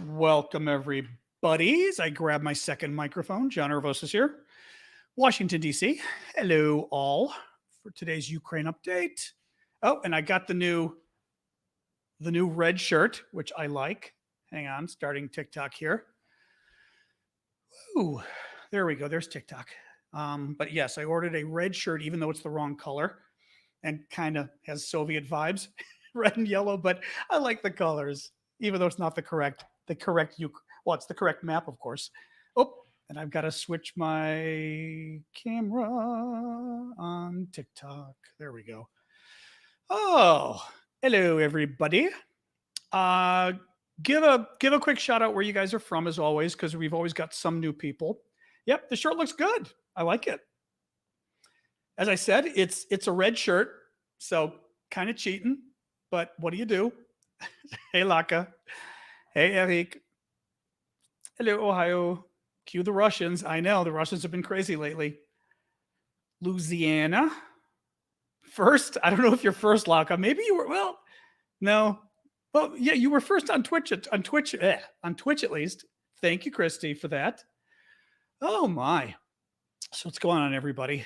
Welcome, everybody. As I grab my second microphone, John Ervosis here, Washington, D.C. Hello, all, for today's Ukraine update. Oh, and I got the new red shirt, which I like. Hang on, starting TikTok here. Ooh, there we go. There's TikTok. But yes, I ordered a red shirt, even though it's the wrong color and kind of has Soviet vibes, red and yellow. But I like the colors, even though it's not well, it's the correct map, of course. Oh, and I've got to switch my camera on TikTok. There we go. Oh, hello everybody. Uh give a quick shout out where you guys are from as always, because we've always got some new people. Yep, the shirt looks good. I like it. As I said, it's a red shirt, so kind of cheating, but what do you do? Hey Laka. Hey Eric. Hello, Ohio. Cue the Russians. I know the Russians have been crazy lately. Louisiana. First, I don't know if you're first, Laka. Maybe you were. Well, no. Well, yeah, you were first on Twitch. On Twitch at least. Thank you, Christy, for that. Oh my. So what's going on, everybody?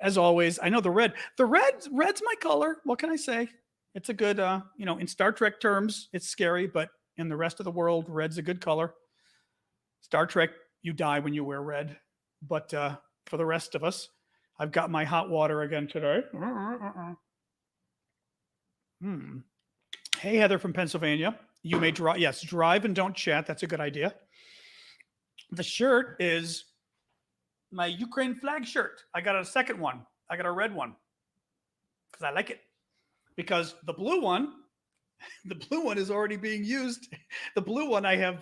As always, I know red's my color. What can I say? It's a good, in Star Trek terms, it's scary, but in the rest of the world, red's a good color. Star Trek, you die when you wear red. But for the rest of us, I've got my hot water again today. Hey, Heather from Pennsylvania. You may drive. Yes, drive and don't chat. That's a good idea. The shirt is my Ukraine flag shirt. I got a second one. I got a red one because I like it. Because the blue one is already being used. The blue one I have.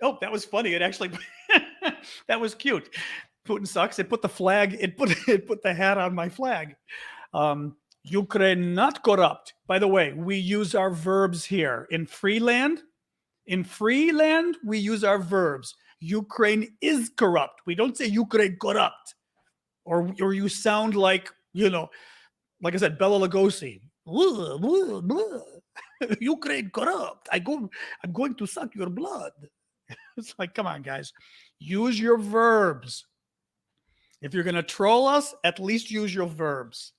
Oh, that was funny. It actually, that was cute. Putin sucks. It put the flag. It put the hat on my flag. Ukraine not corrupt. By the way, we use our verbs here in Freeland. In Freeland, we use our verbs. Ukraine is corrupt. We don't say Ukraine corrupt, or you sound like like I said, Bela Lugosi. Ukraine corrupt. I'm going to suck your blood. It's like, come on, guys. Use your verbs. If you're going to troll us, at least use your verbs.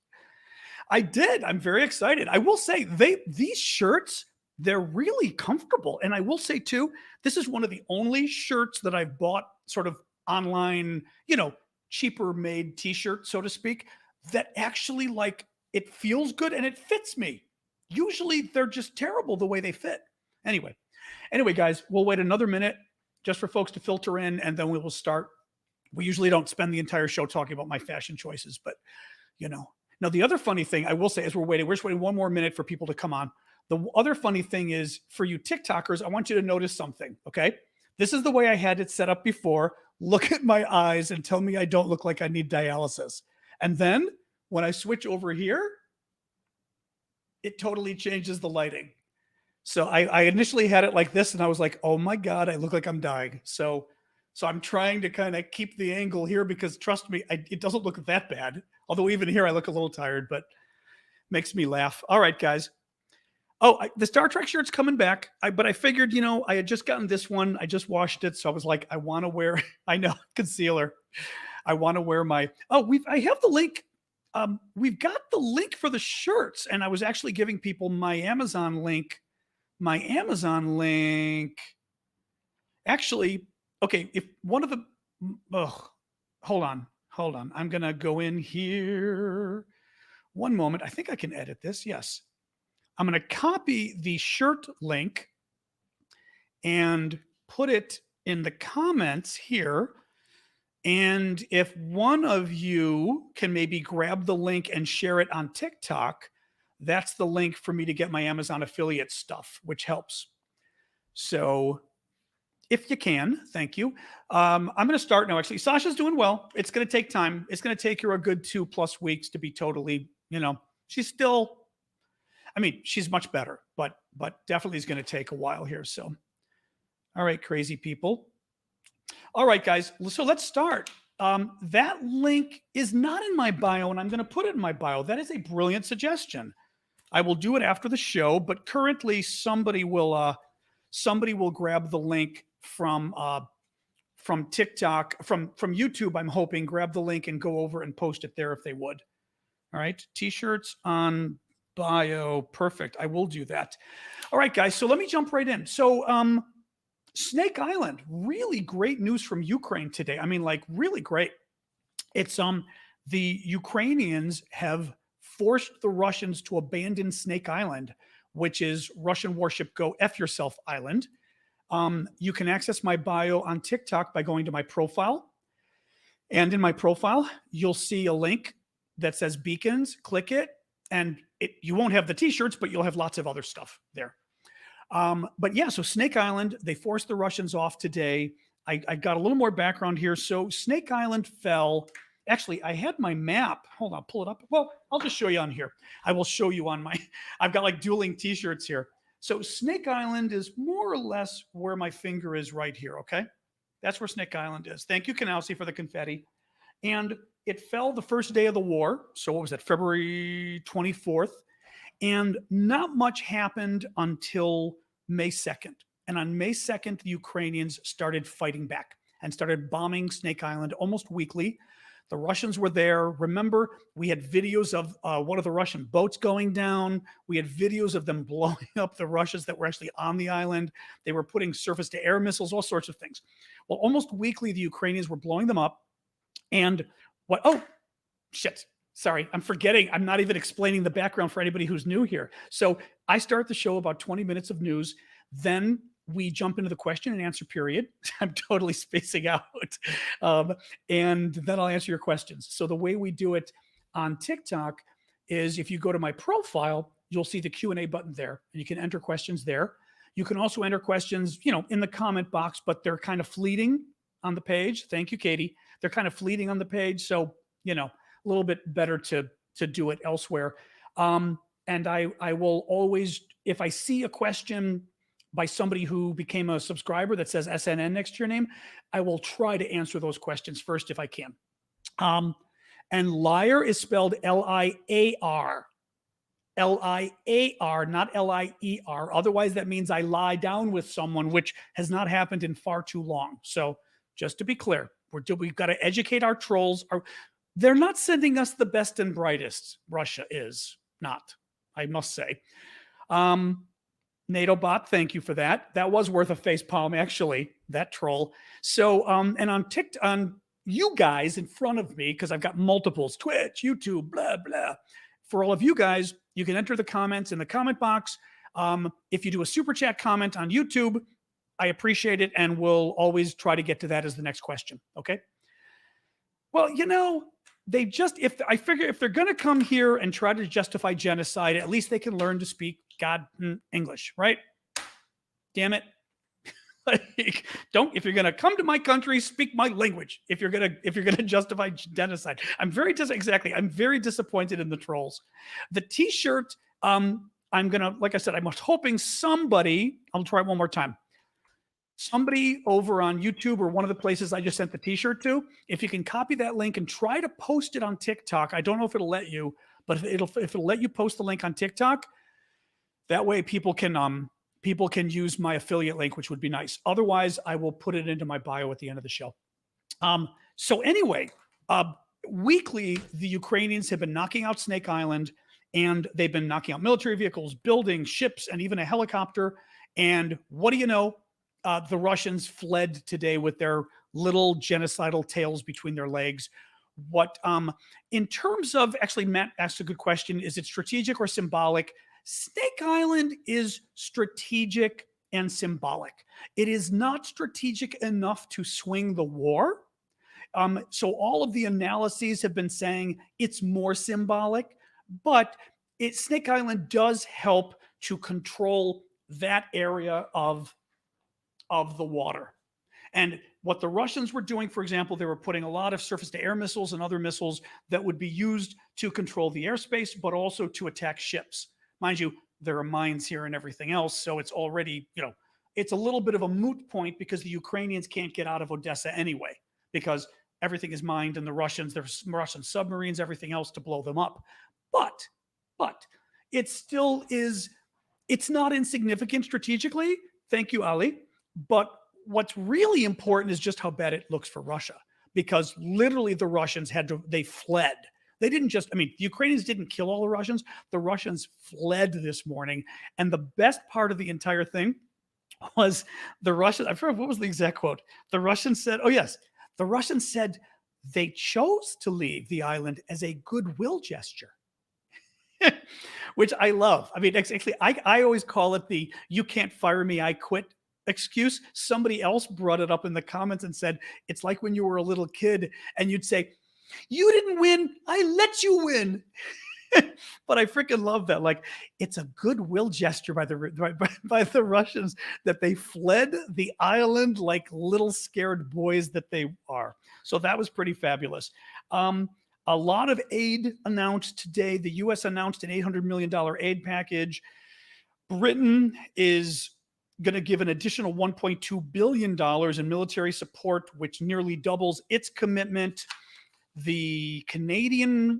I did. I'm very excited. I will say these shirts, they're really comfortable. And I will say too, this is one of the only shirts that I've bought sort of online, cheaper made t-shirt, so to speak, that actually it feels good and it fits me. Usually they're just terrible the way they fit. Anyway, guys, we'll wait another minute just for folks to filter in, and then we will start. We usually don't spend the entire show talking about my fashion choices, but Now, the other funny thing I will say as we're just waiting one more minute for people to come on. The other funny thing is, for you TikTokers, I want you to notice something, okay? This is the way I had it set up before. Look at my eyes and tell me I don't look like I need dialysis. And then when I switch over here, it totally changes the lighting. So I initially had it like this, and I was like, oh my God, I look like I'm dying. So I'm trying to kind of keep the angle here because, trust me, it doesn't look that bad. Although even here I look a little tired, but makes me laugh. All right, guys. Oh, the Star Trek shirt's coming back. But I figured, I had just gotten this one. I just washed it. So I was like, I want to wear, I know, concealer. I want to wear I have the link. We've got the link for the shirts. And I was actually giving people my Amazon link. Actually, okay, if one of the, hold on. I'm going to go in here. One moment. I think I can edit this. Yes. I'm going to copy the shirt link and put it in the comments here. And if one of you can maybe grab the link and share it on TikTok, that's the link for me to get my Amazon affiliate stuff, which helps. So if you can, thank you. I'm going to start now. Actually, Sasha's doing well. It's going to take time. It's going to take her a good 2+ weeks to be totally, she's still, she's much better, but definitely is going to take a while here. So, all right, crazy people. All right, guys. So let's start. That link is not in my bio, and I'm going to put it in my bio. That is a brilliant suggestion. I will do it after the show, but currently somebody will somebody will grab the link from TikTok, from YouTube. I'm hoping grab the link and go over and post it there if they would. All right, t-shirts on bio, perfect. I will do that. All right, guys. So let me jump right in. So Snake Island, really great news from Ukraine today. I mean, like really great. It's the Ukrainians have forced the Russians to abandon Snake Island, which is Russian warship Go F Yourself Island. You can access my bio on TikTok by going to my profile. And in my profile, you'll see a link that says beacons. Click it, and you won't have the t-shirts, but you'll have lots of other stuff there. But yeah, so Snake Island, they forced the Russians off today. I got a little more background here. So Snake Island fell. Actually, I had my map. Hold on, pull it up. Well, I'll just show you on here. I will show you on my, I've got like dueling t-shirts here. So Snake Island is more or less where my finger is right here, okay? That's where Snake Island is. Thank you, Canalsi, for the confetti. And it fell the first day of the war. So what was that, February 24th? And not much happened until May 2nd. And on May 2nd, the Ukrainians started fighting back and started bombing Snake Island almost weekly. The Russians were there. Remember, we had videos of one of the Russian boats going down. We had videos of them blowing up the Russians that were actually on the island. They were putting surface-to-air missiles, all sorts of things. Well, almost weekly, the Ukrainians were blowing them up. And what? Oh, shit. Sorry, I'm forgetting. I'm not even explaining the background for anybody who's new here. So I start the show about 20 minutes of news. Then we jump into the question and answer period. I'm totally spacing out. And then I'll answer your questions. So the way we do it on TikTok is if you go to my profile, you'll see the Q&A button there, and you can enter questions there. You can also enter questions, in the comment box, but they're kind of fleeting on the page. Thank you, Katie. They're kind of fleeting on the page. So, a little bit better to do it elsewhere. And I will always, if I see a question by somebody who became a subscriber that says SNN next to your name, I will try to answer those questions first if I can. And liar is spelled L-I-A-R. L-I-A-R, not L-I-E-R. Otherwise, that means I lie down with someone, which has not happened in far too long. So just to be clear, we've got to educate our trolls. They're not sending us the best and brightest. Russia is not, I must say. NATO bot, thank you for that. That was worth a face palm, actually, that troll. So, and on TikTok, on you guys in front of me, because I've got multiples, Twitch, YouTube, blah, blah. For all of you guys, you can enter the comments in the comment box. If you do a super chat comment on YouTube, I appreciate it, and we'll always try to get to that as the next question, okay? Well, I figure if they're going to come here and try to justify genocide, at least they can learn to speak English, right? Damn it. If you're going to come to my country, speak my language. If you're going to justify genocide. I'm very disappointed in the trolls. The t-shirt, like I said, I'm hoping somebody, I'll try it one more time. Somebody over on YouTube or one of the places I just sent the t-shirt to, if you can copy that link and try to post it on TikTok. I don't know if it'll let you, but if it'll let you post the link on TikTok, that way people can use my affiliate link, which would be nice. Otherwise, I will put it into my bio at the end of the show. So anyway, weekly, the Ukrainians have been knocking out Snake Island, and they've been knocking out military vehicles, buildings, ships, and even a helicopter. And what do you know? The Russians fled today with their little genocidal tails between their legs. In terms of, actually, Matt asked a good question. Is it strategic or symbolic? Snake Island is strategic and symbolic. It is not strategic enough to swing the war. So all of the analyses have been saying it's more symbolic, but Snake Island does help to control that area of the water. And what the Russians were doing, for example, they were putting a lot of surface-to-air missiles and other missiles that would be used to control the airspace, but also to attack ships. Mind you, there are mines here and everything else, so it's already, it's a little bit of a moot point because the Ukrainians can't get out of Odessa anyway, because everything is mined, and there's Russian submarines, everything else to blow them up. But it still is, it's not insignificant strategically, Thank you, Ali. But what's really important is just how bad it looks for Russia, because literally the Russians they fled. They didn't just, I mean, the Ukrainians didn't kill all the Russians. The Russians fled this morning. And the best part of the entire thing was the Russians, I forgot what was the exact quote. The Russians said, oh, yes, the Russians said they chose to leave the island as a goodwill gesture. Which I love. I mean, actually, I always call it the "you can't fire me, I quit" excuse. Somebody else brought it up in the comments and said it's like when you were a little kid and you'd say, "You didn't win, I let you win." But I freaking love that. Like, it's a goodwill gesture by the Russians that they fled the island like little scared boys that they are. So that was pretty fabulous. A lot of aid announced today. The U.S. announced an $800 million aid package. Britain is going to give an additional $1.2 billion in military support, which nearly doubles its commitment. The Canadians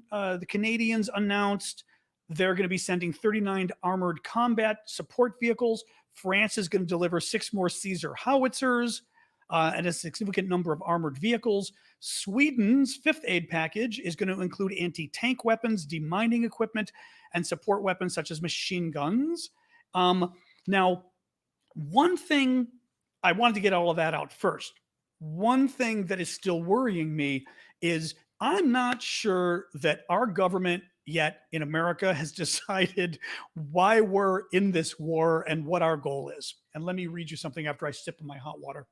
announced they're going to be sending 39 armored combat support vehicles. France is going to deliver 6 more Caesar howitzers and a significant number of armored vehicles. Sweden's 5th aid package is going to include anti-tank weapons, demining equipment, and support weapons such as machine guns. Now, one thing, I wanted to get all of that out first. One thing that is still worrying me is I'm not sure that our government yet in America has decided why we're in this war and what our goal is. And let me read you something after I sip of my hot water.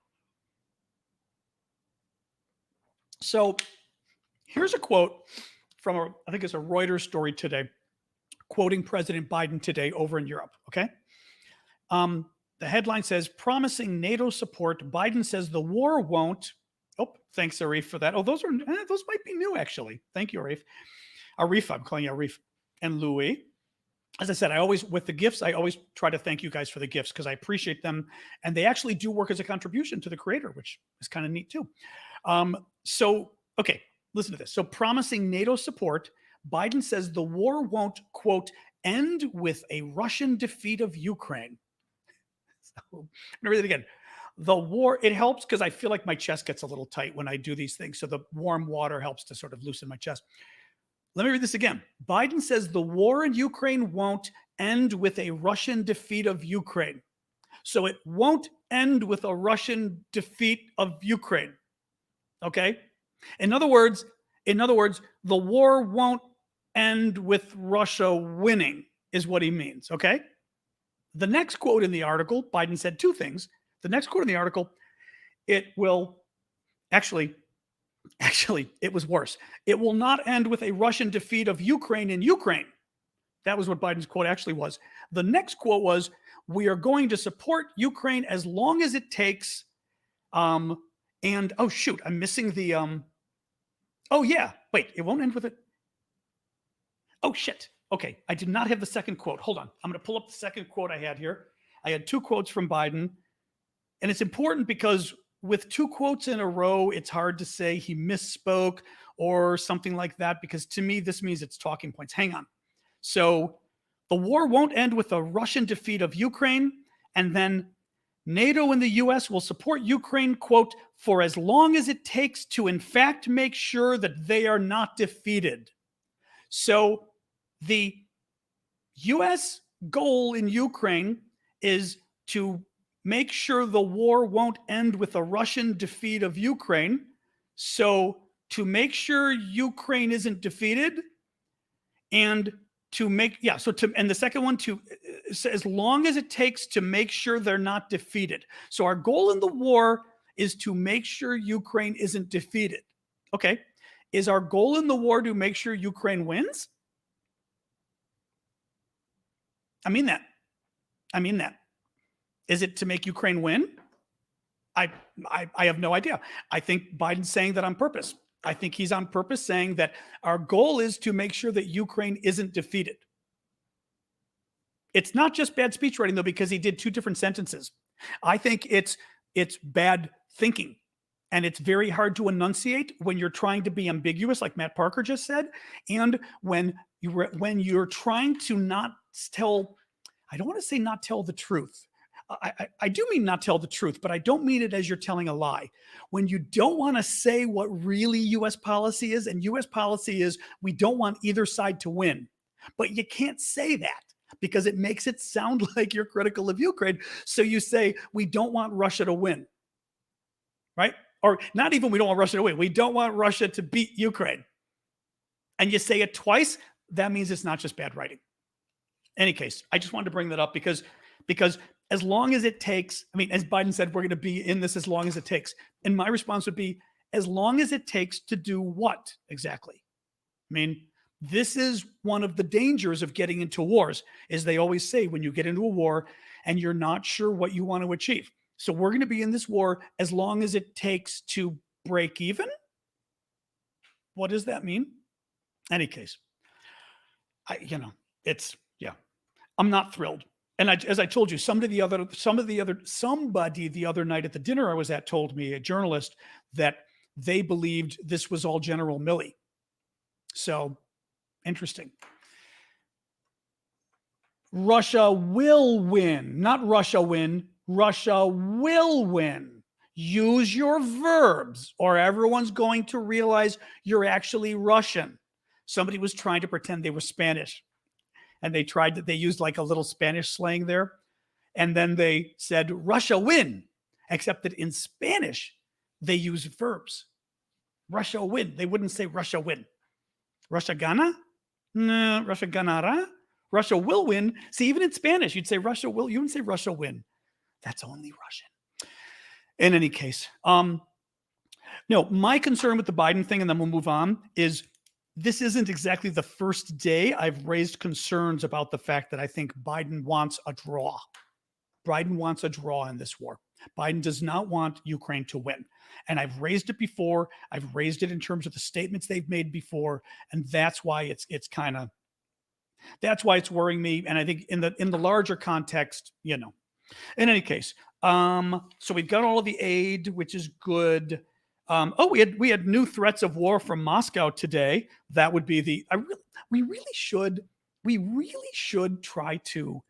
So here's a quote from, I think it's a Reuters story today, quoting President Biden today over in Europe, okay? The headline says, promising NATO support, Biden says the war won't. Oh, thanks, Arif, for that. Oh, those might be new, actually. Thank you, Arif. Arif, I'm calling you Arif. And Louis. As I said, with the gifts, I always try to thank you guys for the gifts because I appreciate them. And they actually do work as a contribution to the creator, which is kind of neat too. So, okay, listen to this. So promising NATO support, Biden says the war won't, quote, end with a Russian defeat of Ukraine. So, I'm going to read it again. The war, it helps because I feel like my chest gets a little tight when I do these things. So the warm water helps to sort of loosen my chest. Let me read this again. Biden says the war in Ukraine won't end with a Russian defeat of Ukraine. So it won't end with a Russian defeat of Ukraine. Okay? In other words, the war won't end with Russia winning, is what he means. Okay? The next quote in the article, Biden said 2 things. The next quote in the article, it will actually, it was worse. It will not end with a Russian defeat of Ukraine in Ukraine. That was what Biden's quote actually was. The next quote was, we are going to support Ukraine as long as it takes. And oh, shoot, I'm missing the, oh yeah, wait, it won't end with it. Oh, shit. Okay, I did not have the second quote. Hold on. I'm going to pull up the second quote I had here. I had 2 quotes from Biden. And it's important because with 2 quotes in a row, it's hard to say he misspoke or something like that, because to me, this means it's talking points. Hang on. So the war won't end with a Russian defeat of Ukraine. And then NATO and the U.S. will support Ukraine, quote, for as long as it takes to, in fact, make sure that they are not defeated. So the U.S. goal in Ukraine is to make sure the war won't end with a Russian defeat of Ukraine. So to make sure Ukraine isn't defeated, and to make, and the second one, to as long as it takes to make sure they're not defeated. So our goal in the war is to make sure Ukraine isn't defeated. Okay. Is our goal in the war to make sure Ukraine wins? I mean that. Is it to make Ukraine win? I have no idea. I think Biden's saying that on purpose. I think he's on purpose saying that our goal is to make sure that Ukraine isn't defeated. It's not just bad speech writing, though, because he did 2 different sentences. I think it's bad thinking. And it's very hard to enunciate when you're trying to be ambiguous, like Matt Parker just said, and when you're trying to not tell, I don't want to say not tell the truth. I do mean not tell the truth, but I don't mean it as you're telling a lie. When you don't want to say what really US policy is, and US policy is we don't want either side to win, but you can't say that because it makes it sound like you're critical of Ukraine. So you say we don't want Russia to win, right? Or not even we don't want Russia to win. We don't want Russia to beat Ukraine. And you say it twice, that means it's not just bad writing. Any case, I just wanted to bring that up because as long as it takes, I mean, as Biden said, we're going to be in this as long as it takes. And my response would be, as long as it takes to do what exactly? I mean, this is one of the dangers of getting into wars, is they always say when you get into a war and you're not sure what you want to achieve. So we're going to be in this war as long as it takes to break even. What does that mean? Any case, I'm not thrilled. And as I told you, somebody the other night at the dinner I was at told me, a journalist, that they believed this was all General Milley. So interesting. Russia will win, not Russia win. Russia will win. Use your verbs or everyone's going to realize you're actually Russian. Somebody was trying to pretend they were Spanish. And they used like a little Spanish slang there. And then they said, Russia win, except that in Spanish, they use verbs. Russia win. They wouldn't say Russia win. Russia gana? No, Russia ganara? Russia will win. See, even in Spanish, you'd say Russia will. You wouldn't say Russia win. That's only Russian. In any case, no, my concern with the Biden thing, and then we'll move on, is this isn't exactly the first day I've raised concerns about the fact that I think Biden wants a draw. Biden wants a draw in this war. Biden does not want Ukraine to win. And I've raised it before. I've raised it in terms of the statements they've made before. And that's why that's why it's worrying me. And I think in the larger context, in any case, so we've got all of the aid, which is good. We had new threats of war from Moscow today. That would be we really should try to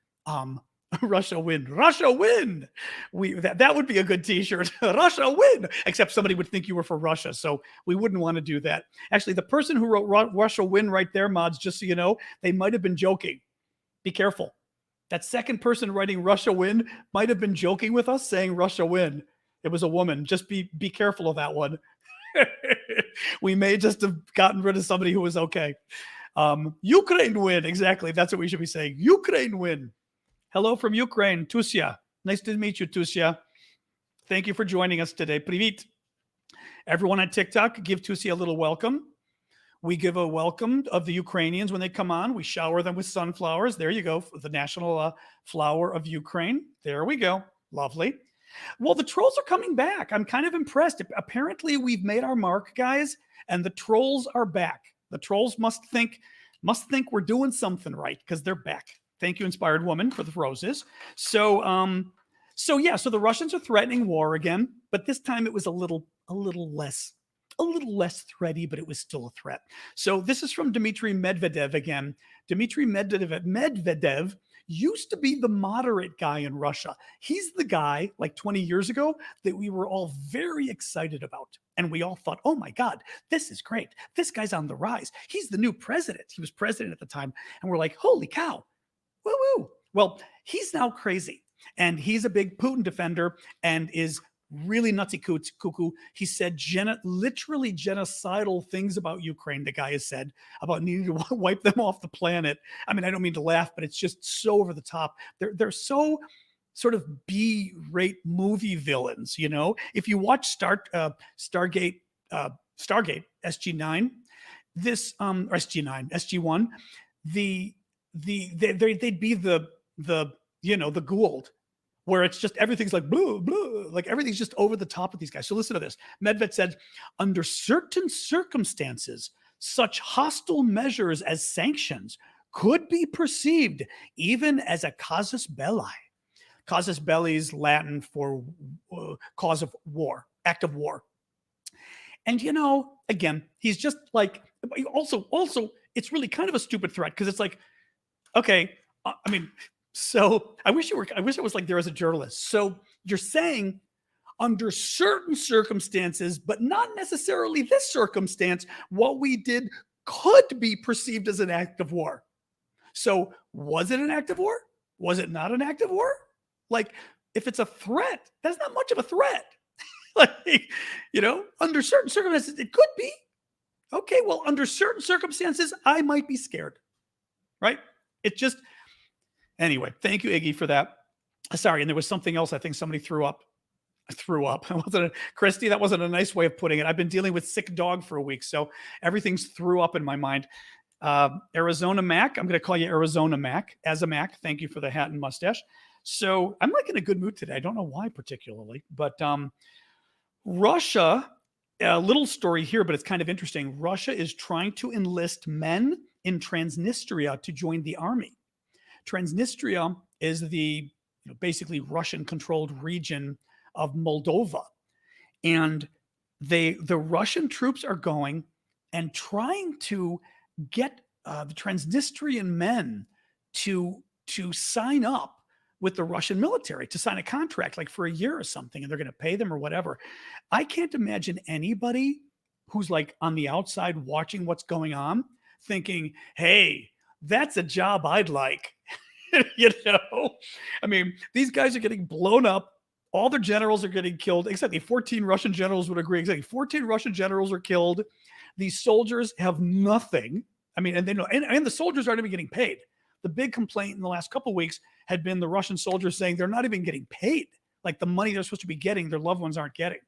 Russia win. Russia win. That would be a good t-shirt. Russia win. Except somebody would think you were for Russia. So we wouldn't want to do that. Actually, the person who wrote Russia win right there, mods, just so you know, they might have been joking. Be careful. That second person writing Russia win might have been joking with us, saying Russia win. It was a woman. Just be careful of that one. We may just have gotten rid of somebody who was okay. Ukraine win. Exactly. That's what we should be saying. Ukraine win. Hello from Ukraine, Tusia. Nice to meet you, Tusia. Thank you for joining us today. Привit. Everyone on TikTok, give Tusia a little welcome. We give a welcome of the Ukrainians when they come on. We shower them with sunflowers. There you go. The national flower of Ukraine. There we go. Lovely. Well, the trolls are coming back. I'm kind of impressed. Apparently, we've made our mark, guys, and the trolls are back. The trolls must think we're doing something right because they're back. Thank you, Inspired Woman, for the roses. So the Russians are threatening war again, but this time it was a little less threaty, but it was still a threat. So this is from Dmitry Medvedev again. Dmitry Medvedev used to be the moderate guy in Russia. He's the guy, like 20 years ago, that we were all very excited about. And we all thought, oh my God, this is great. This guy's on the rise. He's the new president. He was president at the time. And we're like, holy cow. Woo-woo. Well, he's now crazy. And he's a big Putin defender and is really nutsy cuckoo. He said literally genocidal things about Ukraine, the guy has said, about needing to wipe them off the planet. I mean, I don't mean to laugh, but it's just so over the top. They're so sort of B-rate movie villains, If you watch Stargate, SG9, this or SG9, SG1, they'd be the Gould, where it's just everything's like blah, blah, like everything's just over the top of these guys. So listen to this. Medved said, under certain circumstances, such hostile measures as sanctions could be perceived even as a casus belli. Casus belli is Latin for cause of war, act of war. And, again, he's just like, also, it's really kind of a stupid threat because it's like, okay, I mean, So I wish I was like there as a journalist. So you're saying under certain circumstances, but not necessarily this circumstance, what we did could be perceived as an act of war. So was it an act of war? Was it not an act of war? Like, if it's a threat, that's not much of a threat. Like, under certain circumstances, it could be. Okay, well, under certain circumstances, I might be scared. Right? It just, anyway, thank you, Iggy, for that. Sorry, and there was something else I think somebody threw up. Christy, that wasn't a nice way of putting it. I've been dealing with sick dog for a week, so everything's threw up in my mind. Arizona Mac, I'm going to call you Arizona Mac, as a Mac. Thank you for the hat and mustache. So I'm like in a good mood today. I don't know why particularly, but Russia, a little story here, but it's kind of interesting. Russia is trying to enlist men in Transnistria to join the army. Transnistria is the basically Russian-controlled region of Moldova. And the Russian troops are going and trying to get the Transnistrian men to sign up with the Russian military, to sign a contract like for a year or something, and they're going to pay them or whatever. I can't imagine anybody who's like on the outside watching what's going on thinking, hey, that's a job I'd like. I mean, these guys are getting blown up. All their generals are getting killed. Exactly. 14 Russian generals would agree. Exactly. 14 Russian generals are killed. These soldiers have nothing. I mean, and they know, and the soldiers aren't even getting paid. The big complaint in the last couple of weeks had been the Russian soldiers saying they're not even getting paid. Like the money they're supposed to be getting, their loved ones aren't getting.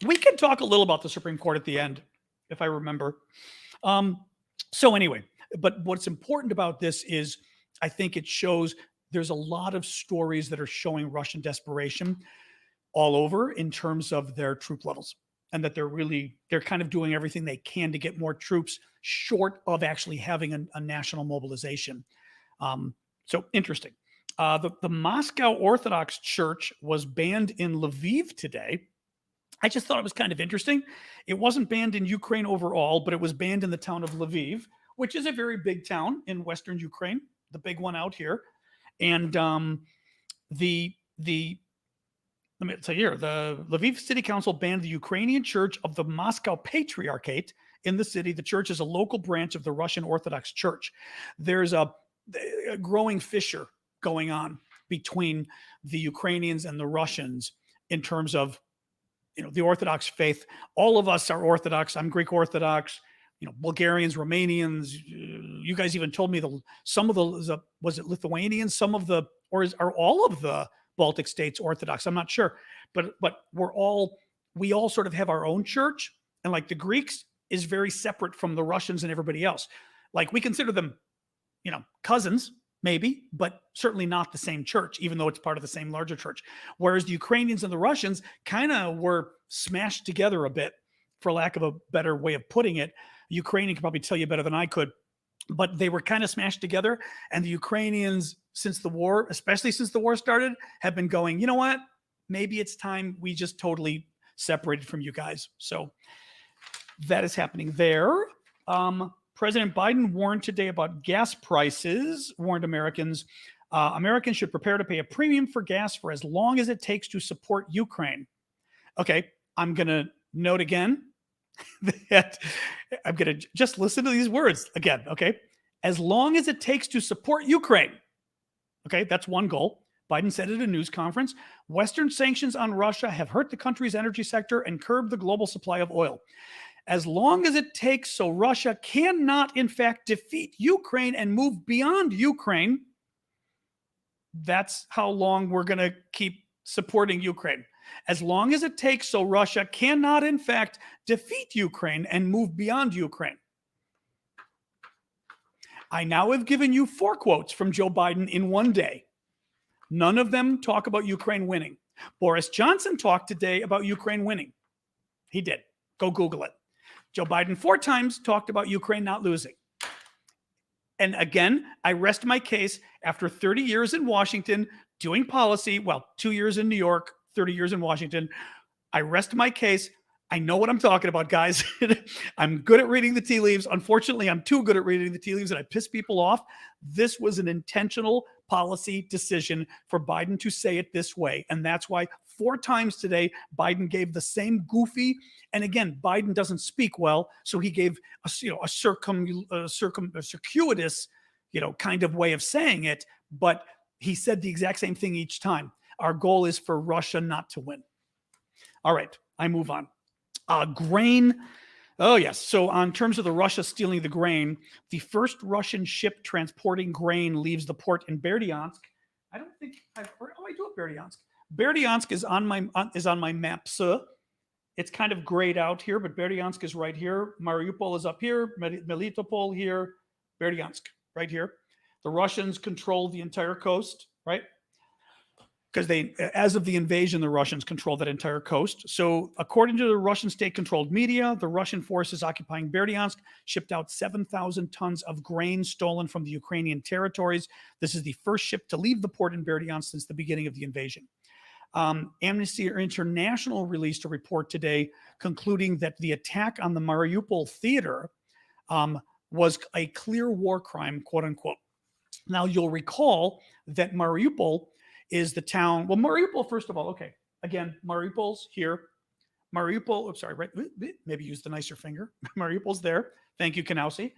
We can talk a little about the Supreme Court at the end, if I remember. So anyway, but what's important about this is I think it shows there's a lot of stories that are showing Russian desperation all over in terms of their troop levels, and that they're kind of doing everything they can to get more troops short of actually having a national mobilization. So interesting. The Moscow Orthodox Church was banned in Lviv today. I just thought it was kind of interesting. It wasn't banned in Ukraine overall, but it was banned in the town of Lviv, which is a very big town in Western Ukraine, the big one out here. And let me tell you here, the Lviv City Council banned the Ukrainian Church of the Moscow Patriarchate in the city. The church is a local branch of the Russian Orthodox Church. There's a growing fissure going on between the Ukrainians and the Russians in terms of the Orthodox faith. All of us are Orthodox. I'm Greek Orthodox. Bulgarians, Romanians. You guys even told me some of the was it Lithuanians? Some of the are all of the Baltic states Orthodox? I'm not sure, but we all sort of have our own church, and like the Greeks is very separate from the Russians and everybody else. Like we consider them, cousins maybe, but certainly not the same church, even though it's part of the same larger church. Whereas the Ukrainians and the Russians kind of were smashed together a bit, for lack of a better way of putting it. Ukrainian can probably tell you better than I could, but they were kind of smashed together. And the Ukrainians, since the war, especially since the war started, have been going, you know what? Maybe it's time we just totally separated from you guys. So that is happening there. President Biden warned today about gas prices, warned Americans. Americans should prepare to pay a premium for gas for as long as it takes to support Ukraine. Okay, I'm going to note again that I'm going to just listen to these words again, okay? As long as it takes to support Ukraine. Okay, that's one goal. Biden said at a news conference, Western sanctions on Russia have hurt the country's energy sector and curbed the global supply of oil. As long as it takes so Russia cannot, in fact, defeat Ukraine and move beyond Ukraine, that's how long we're going to keep supporting Ukraine. As long as it takes so Russia cannot, in fact, defeat Ukraine and move beyond Ukraine. I now have given you 4 quotes from Joe Biden in one day. None of them talk about Ukraine winning. Boris Johnson talked today about Ukraine winning. He did. Go Google it. Joe Biden 4 times talked about Ukraine not losing. And again, I rest my case after 30 years in Washington doing policy, 2 years in New York, 30 years in Washington. I rest my case. I know what I'm talking about, guys. I'm good at reading the tea leaves. Unfortunately, I'm too good at reading the tea leaves and I piss people off. This was an intentional policy decision for Biden to say it this way. And that's why 4 times today, Biden gave the same goofy. And again, Biden doesn't speak well. So he gave a circuitous, kind of way of saying it. But he said the exact same thing each time. Our goal is for Russia not to win. All right, I move on. Grain. Oh, yes. So, on terms of the Russia stealing the grain, the first Russian ship transporting grain leaves the port in Berdyansk. I don't think I've heard. Oh, I do have Berdyansk. Berdyansk is on my map, sir. It's kind of grayed out here, but Berdyansk is right here. Mariupol is up here. Melitopol here. Berdyansk right here. The Russians control the entire coast, right? Because as of the invasion, the Russians control that entire coast. So according to the Russian state-controlled media, the Russian forces occupying Berdyansk shipped out 7,000 tons of grain stolen from the Ukrainian territories. This is the first ship to leave the port in Berdyansk since the beginning of the invasion. Amnesty International released a report today concluding that the attack on the Mariupol theater was a clear war crime, quote unquote. Now, you'll recall that Mariupol is the town. Well, Mariupol, first of all, okay. Again, Mariupol's here. Mariupol, I'm sorry, right? Maybe use the nicer finger. Mariupol's there. Thank you, Kanausi.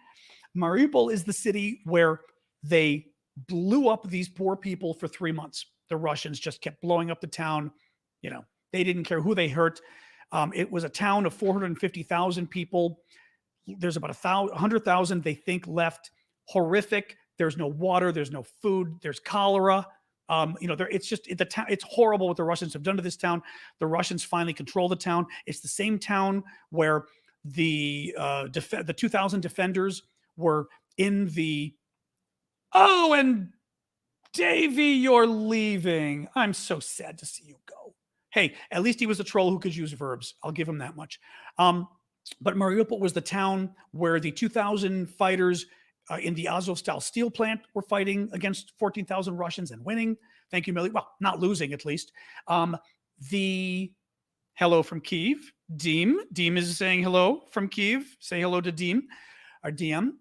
Mariupol is the city where they blew up these poor people for 3 months. The Russians just kept blowing up the town. They didn't care who they hurt. It was a town of 450,000 people. There's about 100,000 they think left. Horrific. There's no water. There's no food. There's cholera. It's horrible what the Russians have done to this town. The Russians finally control the town. It's the same town where the 2,000 defenders were in the. Oh, and Davey, you're leaving. I'm so sad to see you go. Hey, at least he was a troll who could use verbs. I'll give him that much. But Mariupol was the town where the 2,000 fighters in the Azovstal steel plant were fighting against 14,000 Russians and winning. Thank you, Millie. Well, not losing at least. The hello from Kyiv. Deem is saying hello from Kyiv. Say hello to Deem, our DM.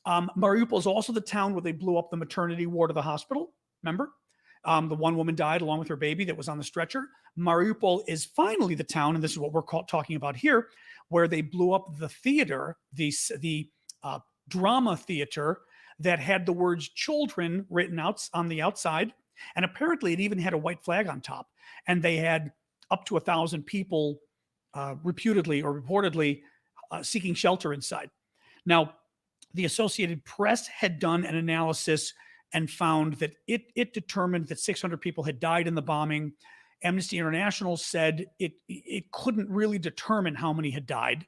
Mariupol is also the town where they blew up the maternity ward of the hospital. Remember? The one woman died along with her baby that was on the stretcher. Mariupol is finally the town, and this is what we're talking about here, where they blew up the theater, the drama theater that had the words children written out on the outside. And apparently it even had a white flag on top. And they had up to 1,000 people reportedly seeking shelter inside. Now, the Associated Press had done an analysis and found that it determined that 600 people had died in the bombing. Amnesty International said it couldn't really determine how many had died.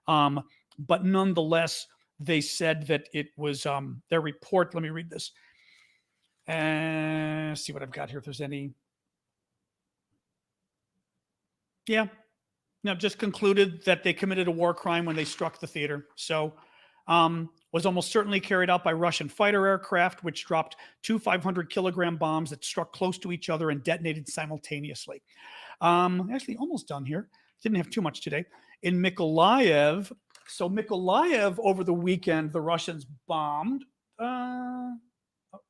But nonetheless, they said that it was their report. Let me read this and see what I've got here. If there's any. Yeah. No, just concluded that they committed a war crime when they struck the theater. So was almost certainly carried out by Russian fighter aircraft, which dropped 2 500-kilogram bombs that struck close to each other and detonated simultaneously. Actually, almost done here. Didn't have too much today. In Mykolaiv, so Mykolaiv over the weekend, the Russians bombed.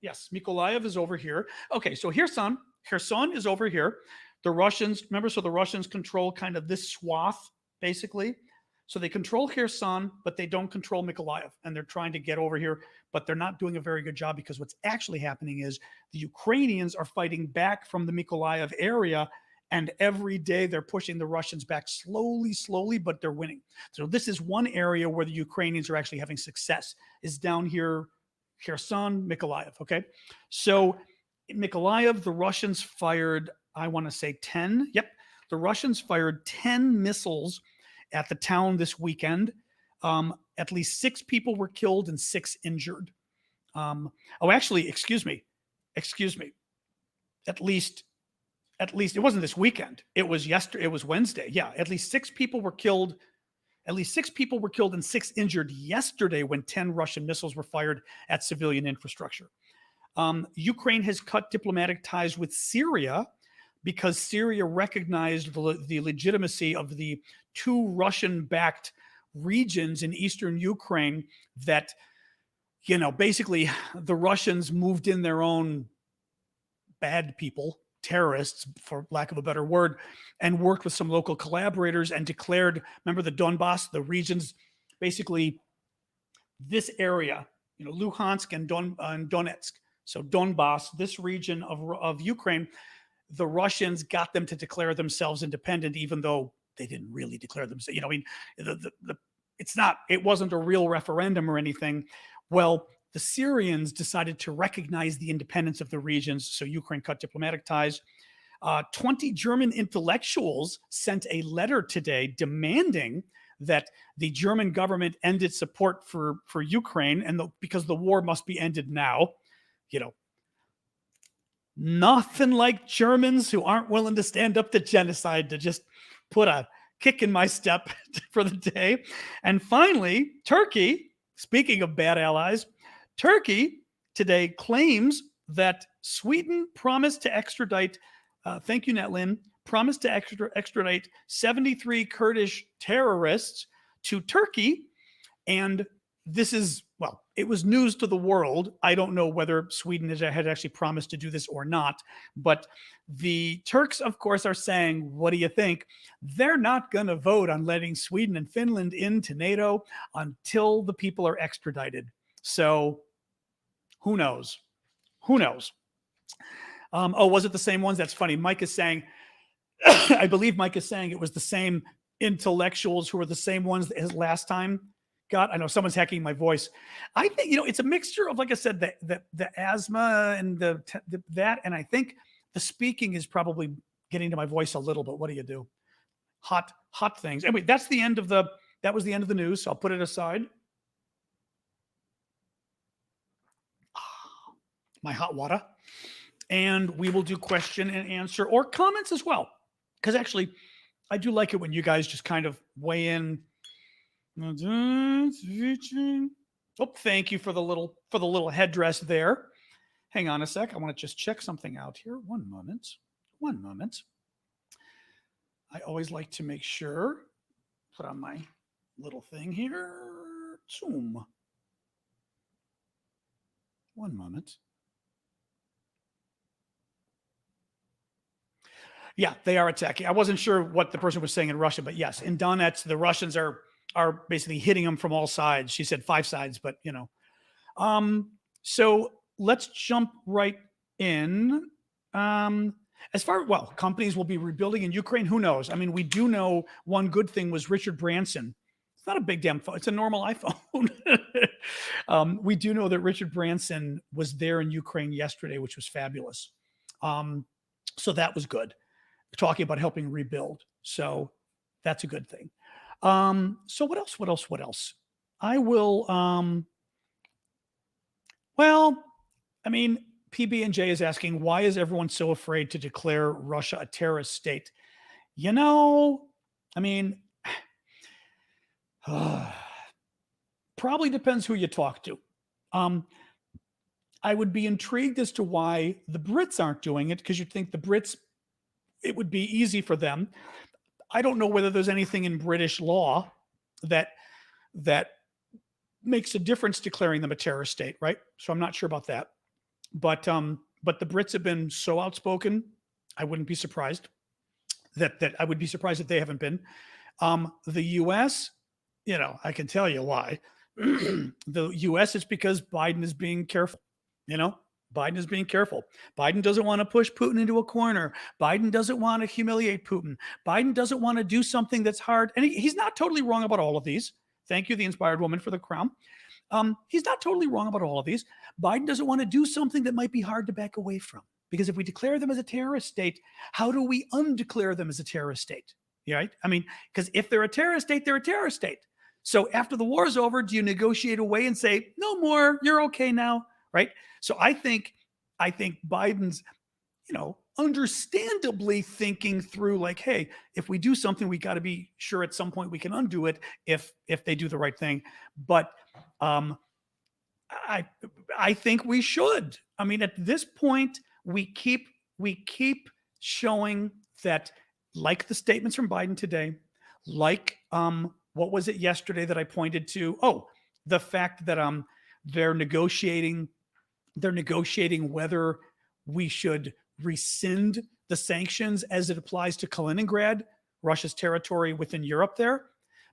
Yes, Mykolaiv is over here. Okay, so Kherson is over here. The Russians, remember, so the Russians control kind of this swath, basically. So they control Kherson, but they don't control Mykolaiv. And they're trying to get over here, but they're not doing a very good job because what's actually happening is the Ukrainians are fighting back from the Mykolaiv area. And every day they're pushing the Russians back slowly, but they're winning. So this is one area where the Ukrainians are actually having success, is down here, Kherson, Mykolaiv, okay? So in Mykolaiv, the Russians fired, I want to say 10. Yep, the Russians fired 10 missiles at the town this weekend. At least 6 people were killed and 6 injured. Excuse me. At least it wasn't this weekend. It was yesterday. It was Wednesday. Yeah, at least 6 people were killed. At least 6 people were killed and 6 injured yesterday when 10 Russian missiles were fired at civilian infrastructure. Ukraine has cut diplomatic ties with Syria, because Syria recognized the legitimacy of the two Russian-backed regions in eastern Ukraine that, basically the Russians moved in their own bad people, terrorists, for lack of a better word, and worked with some local collaborators and declared, remember the Donbass, the regions, basically this area, Luhansk and Donetsk. So Donbass, this region of Ukraine, the Russians got them to declare themselves independent, even though they didn't really declare themselves. It wasn't a real referendum or anything. Well, the Syrians decided to recognize the independence of the regions, so Ukraine cut diplomatic ties. 20 German intellectuals sent a letter today demanding that the German government end its support for Ukraine, and because the war must be ended now. Nothing like Germans who aren't willing to stand up to genocide to just put a kick in my step for the day. And finally, Turkey, speaking of bad allies, Turkey today claims that Sweden promised to extradite, thank you, Netlin, promised to extradite 73 Kurdish terrorists to Turkey. And this is, it was news to the world. I don't know whether Sweden had actually promised to do this or not. But the Turks, of course, are saying, what do you think? They're not going to vote on letting Sweden and Finland into NATO until the people are extradited. So who knows? Who knows? Was it the same ones? That's funny. Mike is saying, I believe Mike is saying it was the same intellectuals who were the same ones as last time. God, I know someone's hacking my voice. I think, it's a mixture of, like I said, the asthma and that, and I think the speaking is probably getting to my voice a little bit. What do you do? Hot things. Anyway, that was the end of the news. So I'll put it aside. My hot water. And we will do question and answer or comments as well. Because actually, I do like it when you guys just kind of weigh in. Oh, thank you for the little headdress there. Hang on a sec. I want to just check something out here. One moment. I always like to make sure. Put on my little thing here. Zoom. One moment. Yeah, they are attacking. I wasn't sure what the person was saying in Russia, but yes, in Donetsk, the Russians are basically hitting them from all sides. She said 5 sides, but so let's jump right in. Companies will be rebuilding in Ukraine. Who knows? I mean, we do know one good thing was Richard Branson. It's not a big damn phone. It's a normal iPhone. We do know that Richard Branson was there in Ukraine yesterday, which was fabulous. So that was good. Talking about helping rebuild. So that's a good thing. So what else? I will, PB&J is asking, why is everyone so afraid to declare Russia a terrorist state? Probably depends who you talk to. I would be intrigued as to why the Brits aren't doing it, because you'd think the Brits, it would be easy for them. I don't know whether there's anything in British law that makes a difference declaring them a terrorist state, right? So I'm not sure about that. But the Brits have been so outspoken, I wouldn't be surprised that I would be surprised if they haven't been. The U.S., I can tell you why. The U.S. is because Biden is being careful. Biden is being careful. Biden doesn't want to push Putin into a corner. Biden doesn't want to humiliate Putin. Biden doesn't want to do something that's hard. And he's not totally wrong about all of these. Thank you, the inspired woman, for the crown. He's not totally wrong about all of these. Biden doesn't want to do something that might be hard to back away from. Because if we declare them as a terrorist state, how do we undeclare them as a terrorist state? Right? Because if they're a terrorist state, they're a terrorist state. So after the war is over, do you negotiate away and say, no more, you're okay now? Right? So I think Biden's, understandably thinking through like, hey, if we do something, we got to be sure at some point we can undo it if they do the right thing. But I think we should. At this point, we keep showing that, like the statements from Biden today, like what was it yesterday that I pointed to? Oh, the fact that they're negotiating whether we should rescind the sanctions as it applies to Kaliningrad, Russia's territory within Europe there,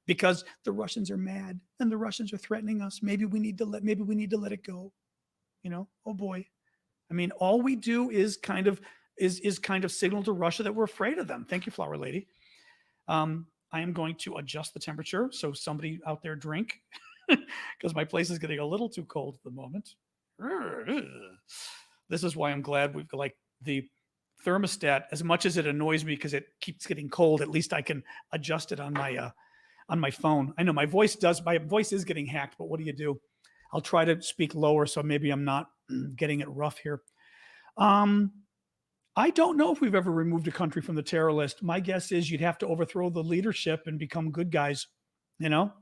because the Russians are mad and the Russians are threatening us. Maybe we need to let it go. Oh boy. I mean, all we do is kind of signal to Russia that we're afraid of them. Thank you, Flower Lady. I am going to adjust the temperature so somebody out there drink, because my place is getting a little too cold at the moment. This is why I'm glad we've got the thermostat. As much as it annoys me because it keeps getting cold, at least I can adjust it on my phone. I know my voice is getting hacked, but what do you do? I'll try to speak lower so maybe I'm not getting it rough here. I don't know if we've ever removed a country from the terror list. My guess is you'd have to overthrow the leadership and become good guys. I'm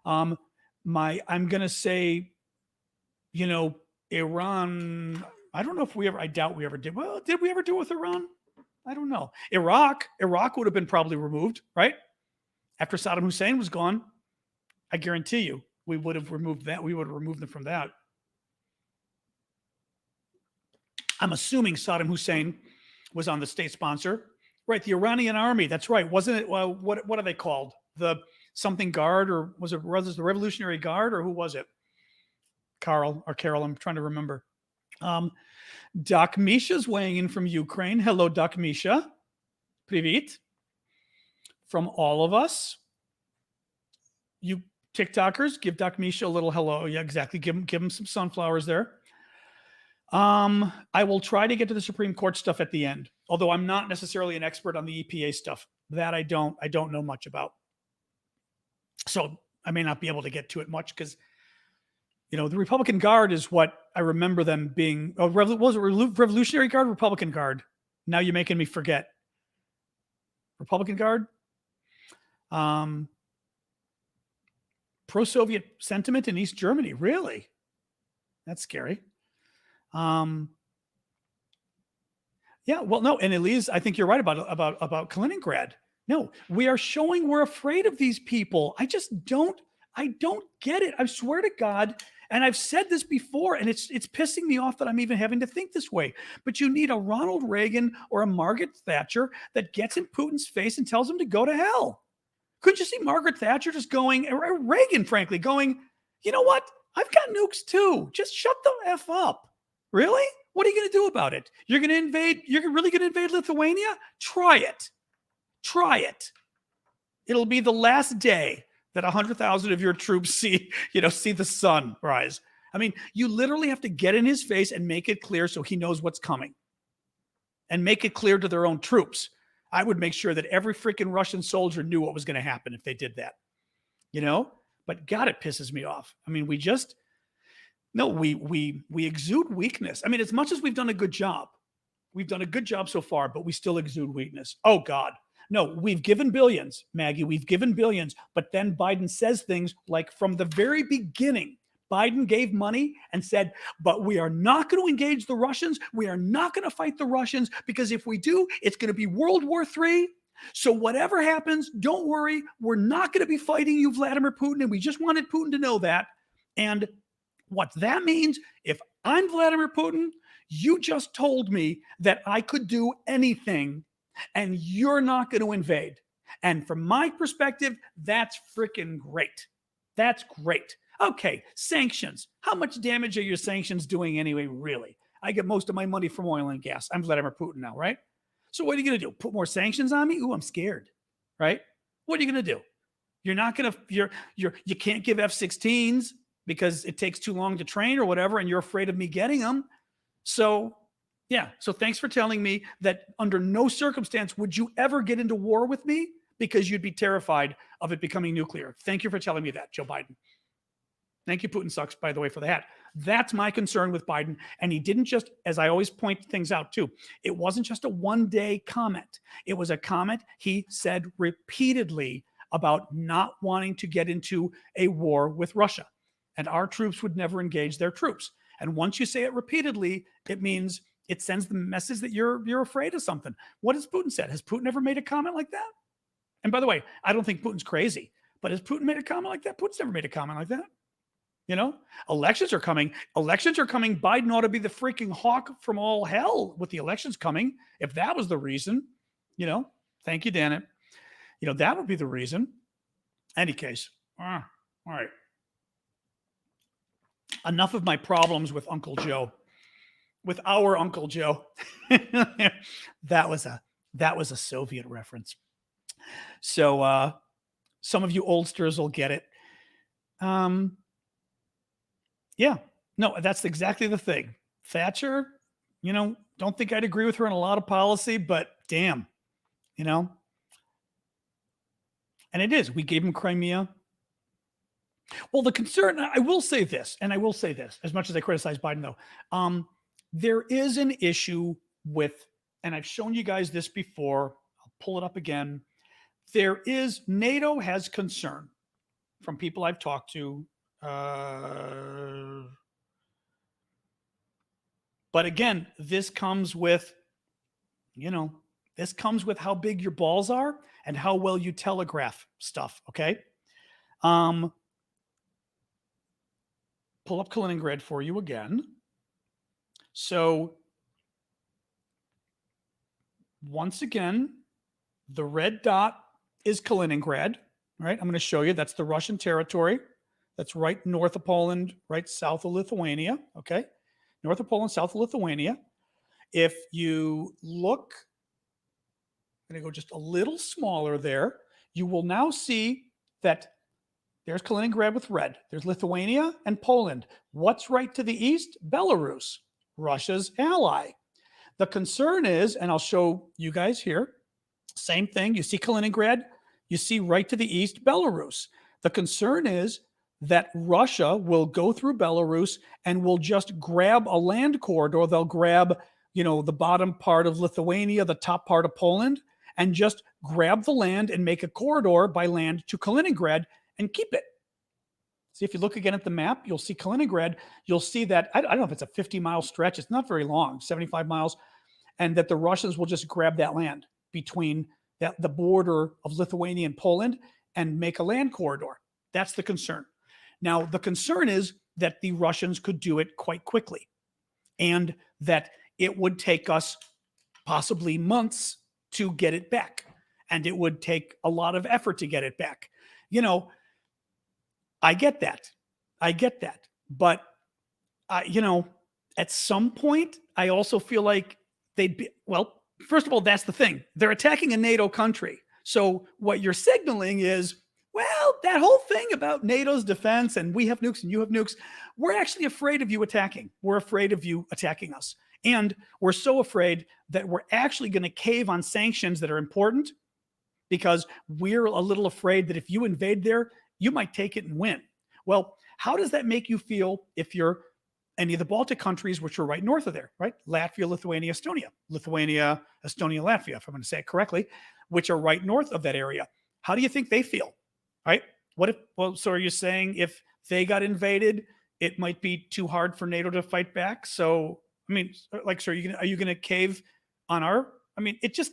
going to say, Iran. I don't know if I doubt we ever did. Well, did we ever do it with Iran? I don't know. Iraq would have been probably removed, right? After Saddam Hussein was gone, I guarantee you we would have removed that. We would have removed them from that. I'm assuming Saddam Hussein was on the state sponsor, right? The Iranian army. That's right. Wasn't it? What are they called? The something guard, or was it the Revolutionary Guard, or who was it? Carol. I'm trying to remember. Doc Misha's weighing in from Ukraine. Hello, Doc Misha. Привет. From all of us. You TikTokers, give Doc Misha a little hello. Yeah, exactly. Give him some sunflowers there. I will try to get to the Supreme Court stuff at the end, although I'm not necessarily an expert on the EPA stuff. That I don't know much about. So I may not be able to get to it much because, the Republican Guard is what I remember them being. Oh, was it Revolutionary Guard, Republican Guard? Now you're making me forget. Republican Guard? Pro-Soviet sentiment in East Germany. Really? That's scary. Yeah, well, no, and Elise, I think you're right about Kaliningrad. No, we are showing we're afraid of these people. I don't get it. I swear to God, and I've said this before, and it's pissing me off that I'm even having to think this way. But you need a Ronald Reagan or a Margaret Thatcher that gets in Putin's face and tells him to go to hell. Couldn't you see Margaret Thatcher just going, or Reagan, frankly, going, you know what? I've got nukes too. Just shut the F up. Really? What are you going to do about it? You're going to invade? You're really going to invade Lithuania? Try it. It'll be the last day that 100,000 of your troops see the sun rise. I mean, you literally have to get in his face and make it clear so he knows what's coming. And make it clear to their own troops. I would make sure that every freaking Russian soldier knew what was going to happen if they did that. But God, it pisses me off. I mean, we exude weakness. I mean, as much as we've done a good job so far, but we still exude weakness. Oh God. No, we've given billions, Maggie, but then Biden says things like from the very beginning, Biden gave money and said, but we are not going to engage the Russians. We are not going to fight the Russians because if we do, it's going to be World War III. So whatever happens, don't worry. We're not going to be fighting you, Vladimir Putin. And we just wanted Putin to know that. And what that means, if I'm Vladimir Putin, you just told me that I could do anything and you're not going to invade. And from my perspective, that's freaking great. That's great. Okay, sanctions. How much damage are your sanctions doing anyway, really? I get most of my money from oil and gas. I'm Vladimir Putin now, right? So what are you going to do? Put more sanctions on me? Ooh, I'm scared, right? What are you going to do? You're not going to, you can't give F-16s because it takes too long to train or whatever, and you're afraid of me getting them. So, yeah. So thanks for telling me that under no circumstance would you ever get into war with me because you'd be terrified of it becoming nuclear. Thank you for telling me that, Joe Biden. Thank you, Putin sucks, by the way, for the hat. That's my concern with Biden. And he didn't just, as I always point things out too, it wasn't just a one-day comment. It was a comment he said repeatedly about not wanting to get into a war with Russia. And our troops would never engage their troops. And once you say it repeatedly, it means It sends the message that you're afraid of something. What has Putin said? Has Putin ever made a comment like that? And by the way, I don't think Putin's crazy, but has Putin made a comment like that? Putin's never made a comment like that. You know, elections are coming. Elections are coming. Biden ought to be the freaking hawk from all hell with the elections coming. If that was the reason, you know, thank you, Dan. You know, that would be the reason. Any case. All right. Enough of my problems with Uncle Joe, with our Uncle Joe. That was a Soviet reference. So some of you oldsters will get it. Yeah, no, that's exactly the thing. Thatcher, you know, don't think I'd agree with her on a lot of policy, but damn, you know. And it is. We gave him Crimea. Well, the concern, I will say this, as much as I criticize Biden, though, there is an issue with, and I've shown you guys this before, I'll pull it up again. NATO has concern from people I've talked to. But again, this comes with, how big your balls are and how well you telegraph stuff. Okay. Pull up Kaliningrad for you again. So once again, the red dot is Kaliningrad, right? I'm going to show you that's the Russian territory. That's right north of Poland, right south of Lithuania. Okay. North of Poland, south of Lithuania. If you look, I'm going to go just a little smaller there. You will now see that there's Kaliningrad with red. There's Lithuania and Poland. What's right to the east? Belarus, Russia's ally. The concern is, and I'll show you guys here, same thing. You see Kaliningrad, you see right to the east, Belarus. The concern is that Russia will go through Belarus and will just grab a land corridor. They'll grab, the bottom part of Lithuania, the top part of Poland, and just grab the land and make a corridor by land to Kaliningrad and keep it. See, if you look again at the map, you'll see Kaliningrad. You'll see that, I don't know if it's a 50-mile stretch. It's not very long, 75 miles. And that the Russians will just grab that land between the border of Lithuania and Poland and make a land corridor. That's the concern. Now, the concern is that the Russians could do it quite quickly and that it would take us possibly months to get it back. And it would take a lot of effort to get it back. I get that. But, at some point, I also feel like first of all, that's the thing. They're attacking a NATO country. So what you're signaling is, that whole thing about NATO's defense and we have nukes and you have nukes, we're actually afraid of you attacking. We're afraid of you attacking us. And we're so afraid that we're actually going to cave on sanctions that are important because we're a little afraid that if you invade there, you might take it and win. Well, how does that make you feel if you're any of the Baltic countries, which are right north of there, right? Latvia, Lithuania, Estonia, Latvia, if I'm going to say it correctly, which are right north of that area. How do you think they feel, right? So are you saying if they got invaded, it might be too hard for NATO to fight back? So, so are you going to cave on it just,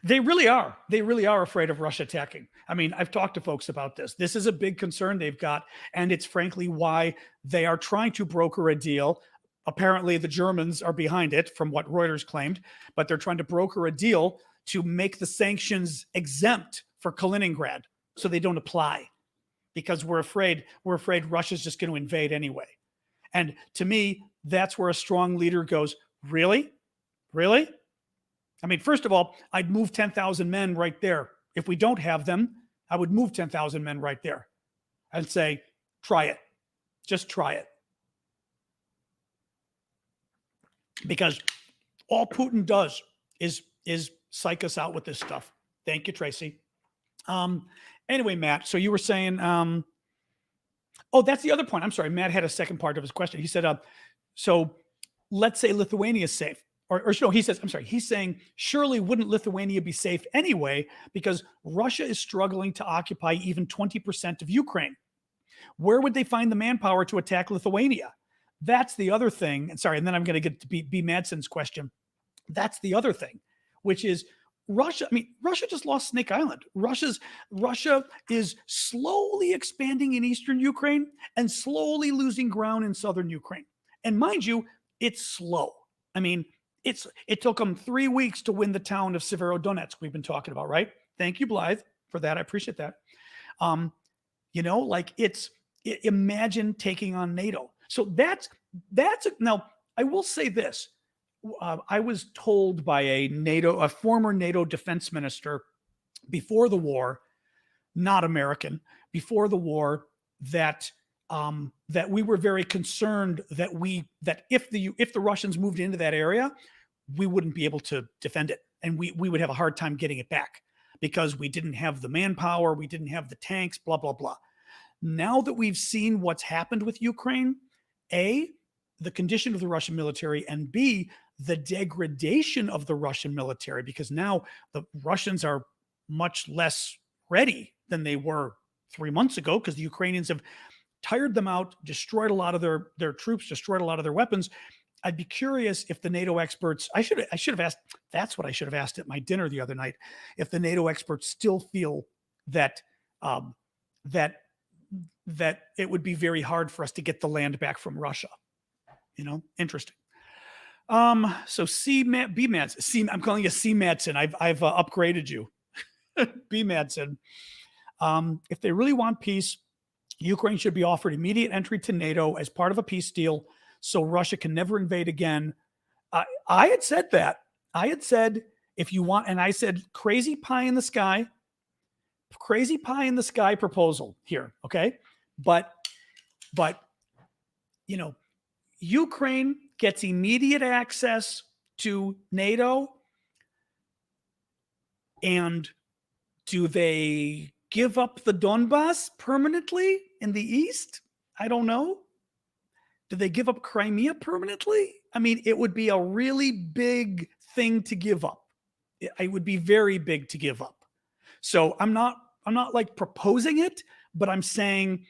They really are. They really are afraid of Russia attacking. I've talked to folks about this. This is a big concern they've got, and it's frankly why they are trying to broker a deal. Apparently, the Germans are behind it, from what Reuters claimed, but they're trying to broker a deal to make the sanctions exempt for Kaliningrad so they don't apply, because we're afraid Russia's just going to invade anyway. And to me, that's where a strong leader goes, really? Really? First of all, I'd move 10,000 men right there. If we don't have them, I would move 10,000 men right there and say, try it. Just try it. Because all Putin does is psych us out with this stuff. Thank you, Tracy. Anyway, Matt, so you were saying, that's the other point. I'm sorry. Matt had a second part of his question. He said, so let's say Lithuania is safe. He's saying, surely wouldn't Lithuania be safe anyway, because Russia is struggling to occupy even 20% of Ukraine. Where would they find the manpower to attack Lithuania? That's the other thing. And sorry, and then I'm going to get to B. Madsen's question. That's the other thing, which is Russia. I mean, Russia just lost Snake Island. Russia is slowly expanding in eastern Ukraine and slowly losing ground in southern Ukraine. And mind you, it's slow. I mean, it took them 3 weeks to win the town of Severodonetsk we've been talking about, right? Thank you, Blythe, for that. I appreciate that. Like imagine taking on NATO. So that's now I will say this. I was told by a former NATO defense minister before the war, not American, before the war, that we were very concerned that if the Russians moved into that area, we wouldn't be able to defend it, and we would have a hard time getting it back because we didn't have the manpower, we didn't have the tanks, blah blah blah. Now that we've seen what's happened with Ukraine, A, the condition of the Russian military, and B, the degradation of the Russian military, because now the Russians are much less ready than they were 3 months ago because the Ukrainians have tired them out, destroyed a lot of their troops, destroyed a lot of their weapons. I'd be curious if the NATO experts, I should have asked, that's what I should have asked at my dinner the other night, if the NATO experts still feel that that it would be very hard for us to get the land back from Russia. Interesting. So B Madsen, I'm calling you C Madsen. I've upgraded you. B Madsen. If they really want peace, Ukraine should be offered immediate entry to NATO as part of a peace deal, so Russia can never invade again. I had said that. I had said if you want, and I said crazy pie in the sky proposal here. Okay, but Ukraine gets immediate access to NATO, and do they give up the Donbass permanently in the east? I don't know. Do they give up Crimea permanently? I mean, it would be a really big thing to give up. It would be very big to give up. So I'm not like proposing it, but I'm saying,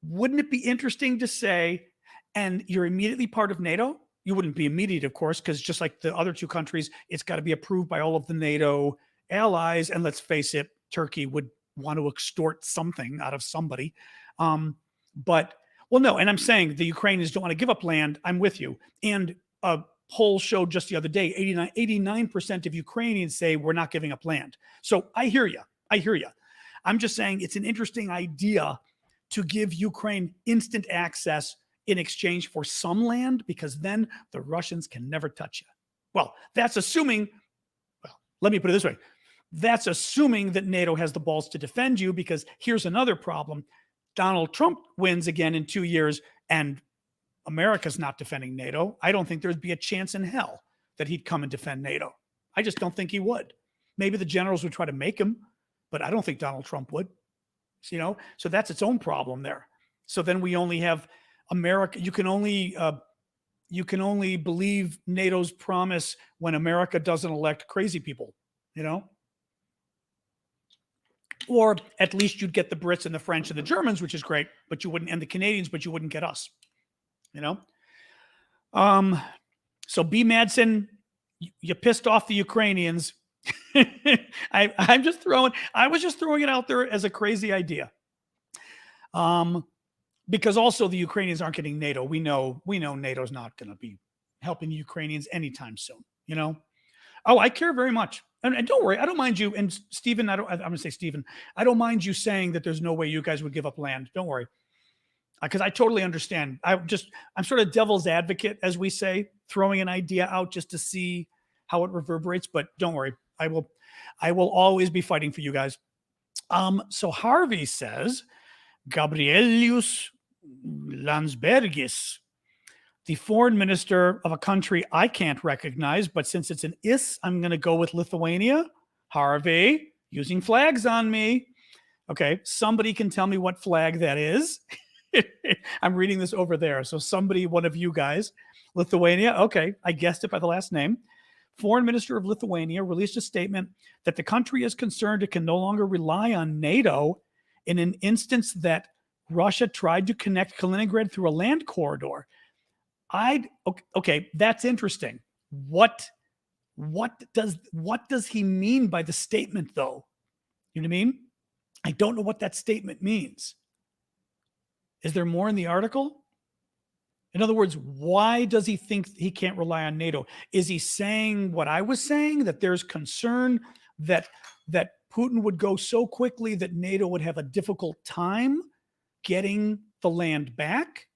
wouldn't it be interesting to say, and you're immediately part of NATO? You wouldn't be immediate, of course, because just like the other two countries, it's got to be approved by all of the NATO allies. And let's face it, Turkey would want to extort something out of somebody. No, and I'm saying the Ukrainians don't want to give up land. I'm with you. And a poll showed just the other day, 89% of Ukrainians say we're not giving up land. So I hear you. I'm just saying it's an interesting idea to give Ukraine instant access in exchange for some land, because then the Russians can never touch you. Well, that's assuming, let me put it this way. That's assuming that NATO has the balls to defend you, because here's another problem. Donald Trump wins again in 2 years and America's not defending NATO. I don't think there'd be a chance in hell that he'd come and defend NATO. I just don't think he would. Maybe the generals would try to make him, but I don't think Donald Trump would. So that's its own problem there. So then we only have America. You can only believe NATO's promise when America doesn't elect crazy people, or at least you'd get the Brits and the French and the Germans, which is great, but you wouldn't, and the Canadians, but you wouldn't get us, So B Madsen, you pissed off the Ukrainians. I was just throwing it out there as a crazy idea. Because also the Ukrainians aren't getting NATO. We know NATO's not going to be helping the Ukrainians anytime soon, Oh, I care very much. And don't worry, I don't mind you. And Stephen, I'm going to say Stephen, I don't mind you saying that there's no way you guys would give up land. Don't worry. Because I totally understand. I'm sort of devil's advocate, as we say, throwing an idea out just to see how it reverberates. But don't worry, I will always be fighting for you guys. So Harvey says, Gabrielius Landsbergis, the foreign minister of a country I can't recognize, but since it's an is, I'm going to go with Lithuania. Harvey, using flags on me. Okay, somebody can tell me what flag that is. I'm reading this over there. So somebody, one of you guys, Lithuania. Okay, I guessed it by the last name. Foreign Minister of Lithuania released a statement that the country is concerned it can no longer rely on NATO in an instance that Russia tried to connect Kaliningrad through a land corridor. Okay, that's interesting. What does he mean by the statement, though? You know what I mean? I don't know what that statement means. Is there more in the article? In other words, why does he think he can't rely on NATO? Is he saying what I was saying, that there's concern that Putin would go so quickly that NATO would have a difficult time getting the land back?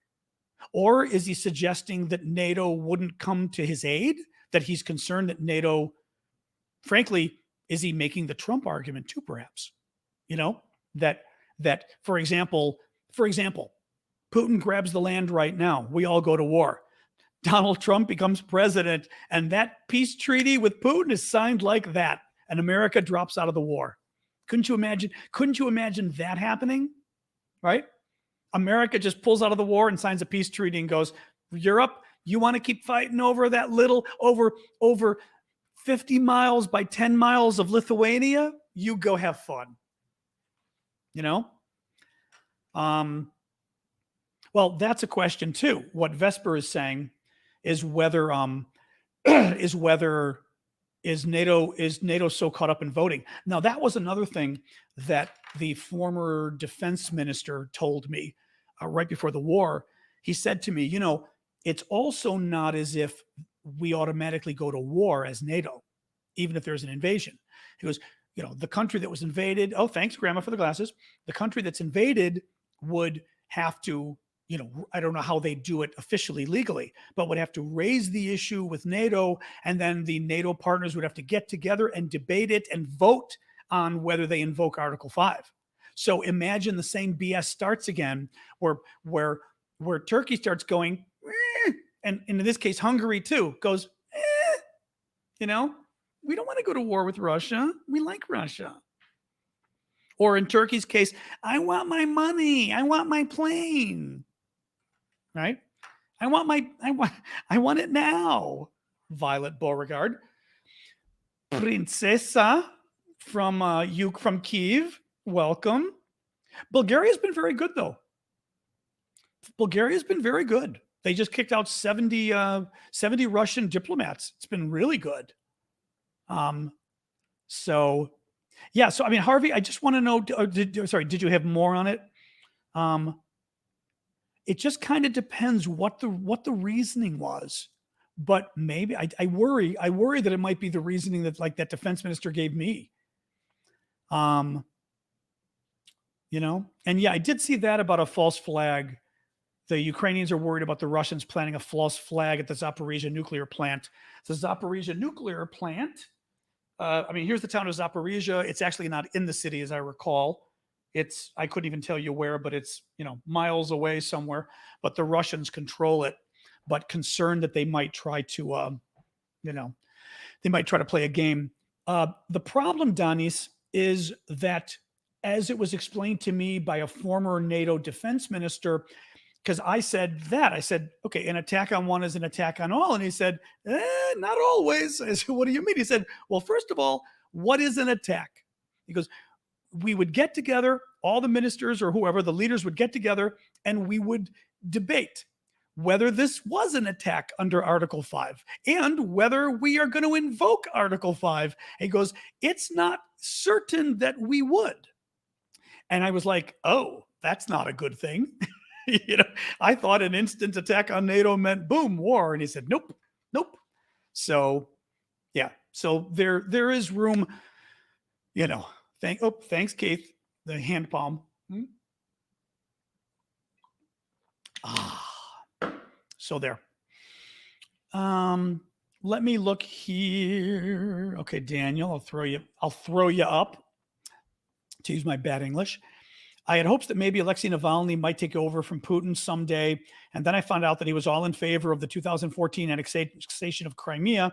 Or is he suggesting that NATO wouldn't come to his aid, that he's concerned that NATO, frankly, is he making the Trump argument too, perhaps? You know, that for example, Putin grabs the land right now. We all go to war. Donald Trump becomes president, and that peace treaty with Putin is signed like that, and America drops out of the war. Couldn't you imagine that happening? Right? America just pulls out of the war and signs a peace treaty and goes, Europe, you want to keep fighting over that little, over 50 miles by 10 miles of Lithuania? You go have fun. You know? Well, that's a question too. What Vesper is saying is whether is NATO so caught up in voting. Now, that was another thing that the former defense minister told me right before the war. He said to me, you know, it's also not as if we automatically go to war as NATO, even if there's an invasion. He goes, you know, the country that was invaded, oh, thanks, Grandma, for the glasses. The country that's invaded would have to, you know, I don't know how they do it officially legally, but would have to raise the issue with NATO, and then the NATO partners would have to get together and debate it and vote on whether they invoke Article 5. So imagine the same BS starts again, where Turkey starts going, and in this case, Hungary too goes, you know, we don't want to go to war with Russia. We like Russia. Or in Turkey's case, I want my money. I want my plane. Right? I want it now. Violet Beauregard. Princesa from Kiev. Welcome. Bulgaria's been very good, though. Bulgaria's been very good. They just kicked out 70 Russian diplomats. It's been really good. So I mean, Harvey, I just want to know, did you have more on it? It just kind of depends what the reasoning was. But maybe I worry that it might be the reasoning that, like, that defense minister gave me. You know, and yeah, I did see that about a false flag. The Ukrainians are worried about the Russians planting a false flag at the Zaporizhia nuclear plant. The Zaporizhia nuclear plant, I mean, here's the town of Zaporizhia. It's actually not in the city, as I recall. I couldn't even tell you where, but it's, you know, miles away somewhere. But the Russians control it, but concerned that they might try to, they might try to play a game. The problem, Danis, is that, as it was explained to me by a former NATO defense minister, because I said, okay, an attack on one is an attack on all. And he said, not always. I said, what do you mean? He said, well, first of all, what is an attack? He goes, we would get together, all the ministers or whoever, the leaders would get together, and we would debate whether this was an attack under Article 5 and whether we are going to invoke Article 5. He goes, it's not certain that we would. And I was like, oh, that's not a good thing. You know, I thought an instant attack on NATO meant boom, war. And he said, nope. So, yeah. So there is room, you know. Thanks, Keith. The hand palm. So there. Let me look here. Okay, Daniel, I'll throw you up, to use my bad English. I had hopes that maybe Alexei Navalny might take over from Putin someday, and then I found out that he was all in favor of the 2014 annexation of Crimea.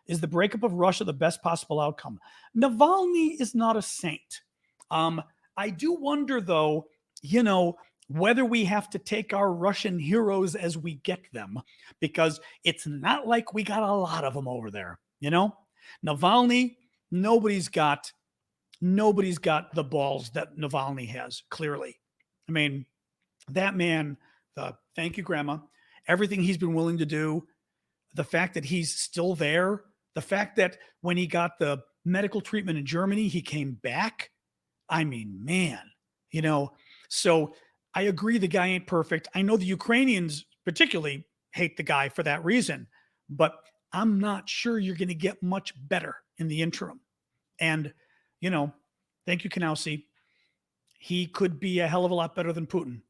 Is the breakup of Russia the best possible outcome? Navalny is not a saint. I do wonder, though, you know, whether we have to take our Russian heroes as we get them, because it's not like we got a lot of them over there. You know, Navalny, nobody's got the balls that Navalny has, clearly. I mean, That man, thank you, Grandma, everything he's been willing to do, the fact that he's still there, the fact that when he got the medical treatment in Germany, he came back. I mean, man, you know, so I agree the guy ain't perfect. I know the Ukrainians particularly hate the guy for that reason, but I'm not sure you're going to get much better in the interim. And, you know, thank you, Kanausi. He could be a hell of a lot better than Putin,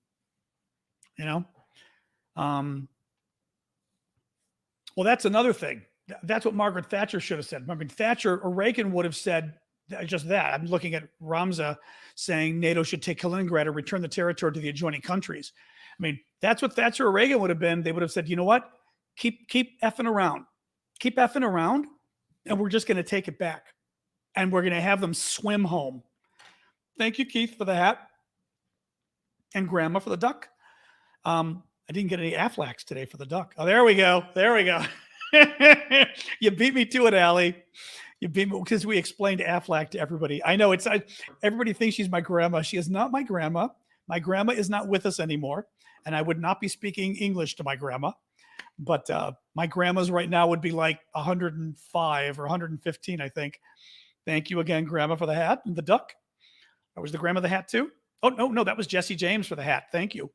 you know? Well, that's another thing. That's what Margaret Thatcher should have said. I mean, Thatcher or Reagan would have said just that. I'm looking at Ramza saying NATO should take Kaliningrad or return the territory to the adjoining countries. I mean, that's what Thatcher or Reagan would have been. They would have said, you know what? Keep effing around. Keep effing around, and we're just going to take it back. And we're going to have them swim home. Thank you, Keith, for the hat. And Grandma for the duck. I didn't get any Aflacs today for the duck. Oh, there we go. There we go. You beat me to it, Allie. You beat me because we explained Aflac to everybody. I know everybody thinks she's my grandma. She is not my grandma. My grandma is not with us anymore. And I would not be speaking English to my grandma. But my grandma's right now would be like 105 or 115, I think. Thank you again, Grandma, for the hat and the duck. Or was the grandma the hat too? Oh, no, that was Jesse James for the hat. Thank you.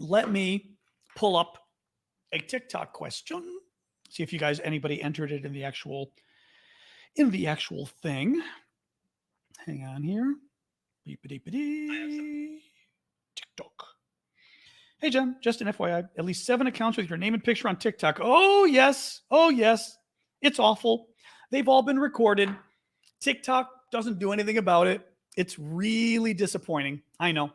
Let me pull up a TikTok question. See if you guys, anybody entered it in the actual thing. Hang on here. Beep-a-deep-a-dee. TikTok. Hey, Jen, just an FYI, at least 7 accounts with your name and picture on TikTok. Oh, yes. Oh, yes. It's awful. They've all been recorded. TikTok doesn't do anything about it. It's really disappointing. I know.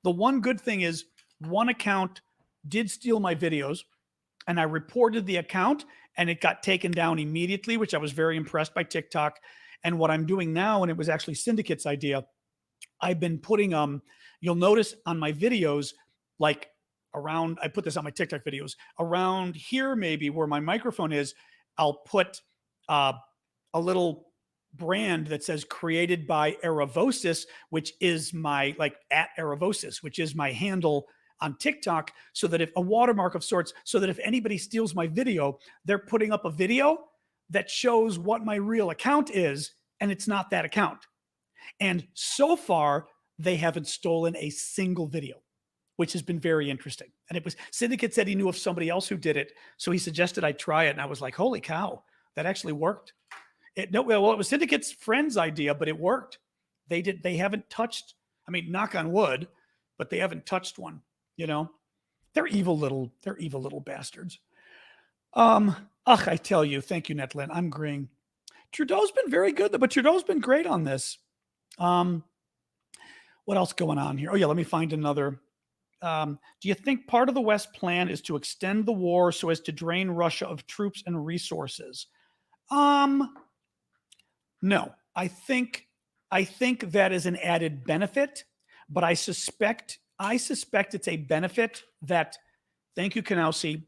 The one good thing is one account did steal my videos, and I reported the account, and it got taken down immediately, which I was very impressed by TikTok. And what I'm doing now, and it was actually Syndicate's idea, I've been putting, you'll notice on my videos, like around, I put this on my TikTok videos, around here maybe where my microphone is, I'll put a little brand that says created by Aravosis, which is my, like, at Aravosis, which is my handle on TikTok, so that if a watermark of sorts, so that if anybody steals my video, they're putting up a video that shows what my real account is, and it's not that account. And so far, they haven't stolen a single video, which has been very interesting. And it was, Syndicate said he knew of somebody else who did it, so he suggested I try it, and I was like, holy cow, that actually worked. It was Syndicate's friend's idea, but it worked. They haven't touched, I mean, knock on wood, but they haven't touched one. You know, they're evil little bastards. I tell you, thank you, Netlin. I'm agreeing. Trudeau's been very good, but Trudeau's been great on this. What else going on here? Oh yeah, let me find another. Do you think part of the West plan is to extend the war so as to drain Russia of troops and resources? No, I think that is an added benefit, but I suspect it's a benefit that, thank you, Kanausi,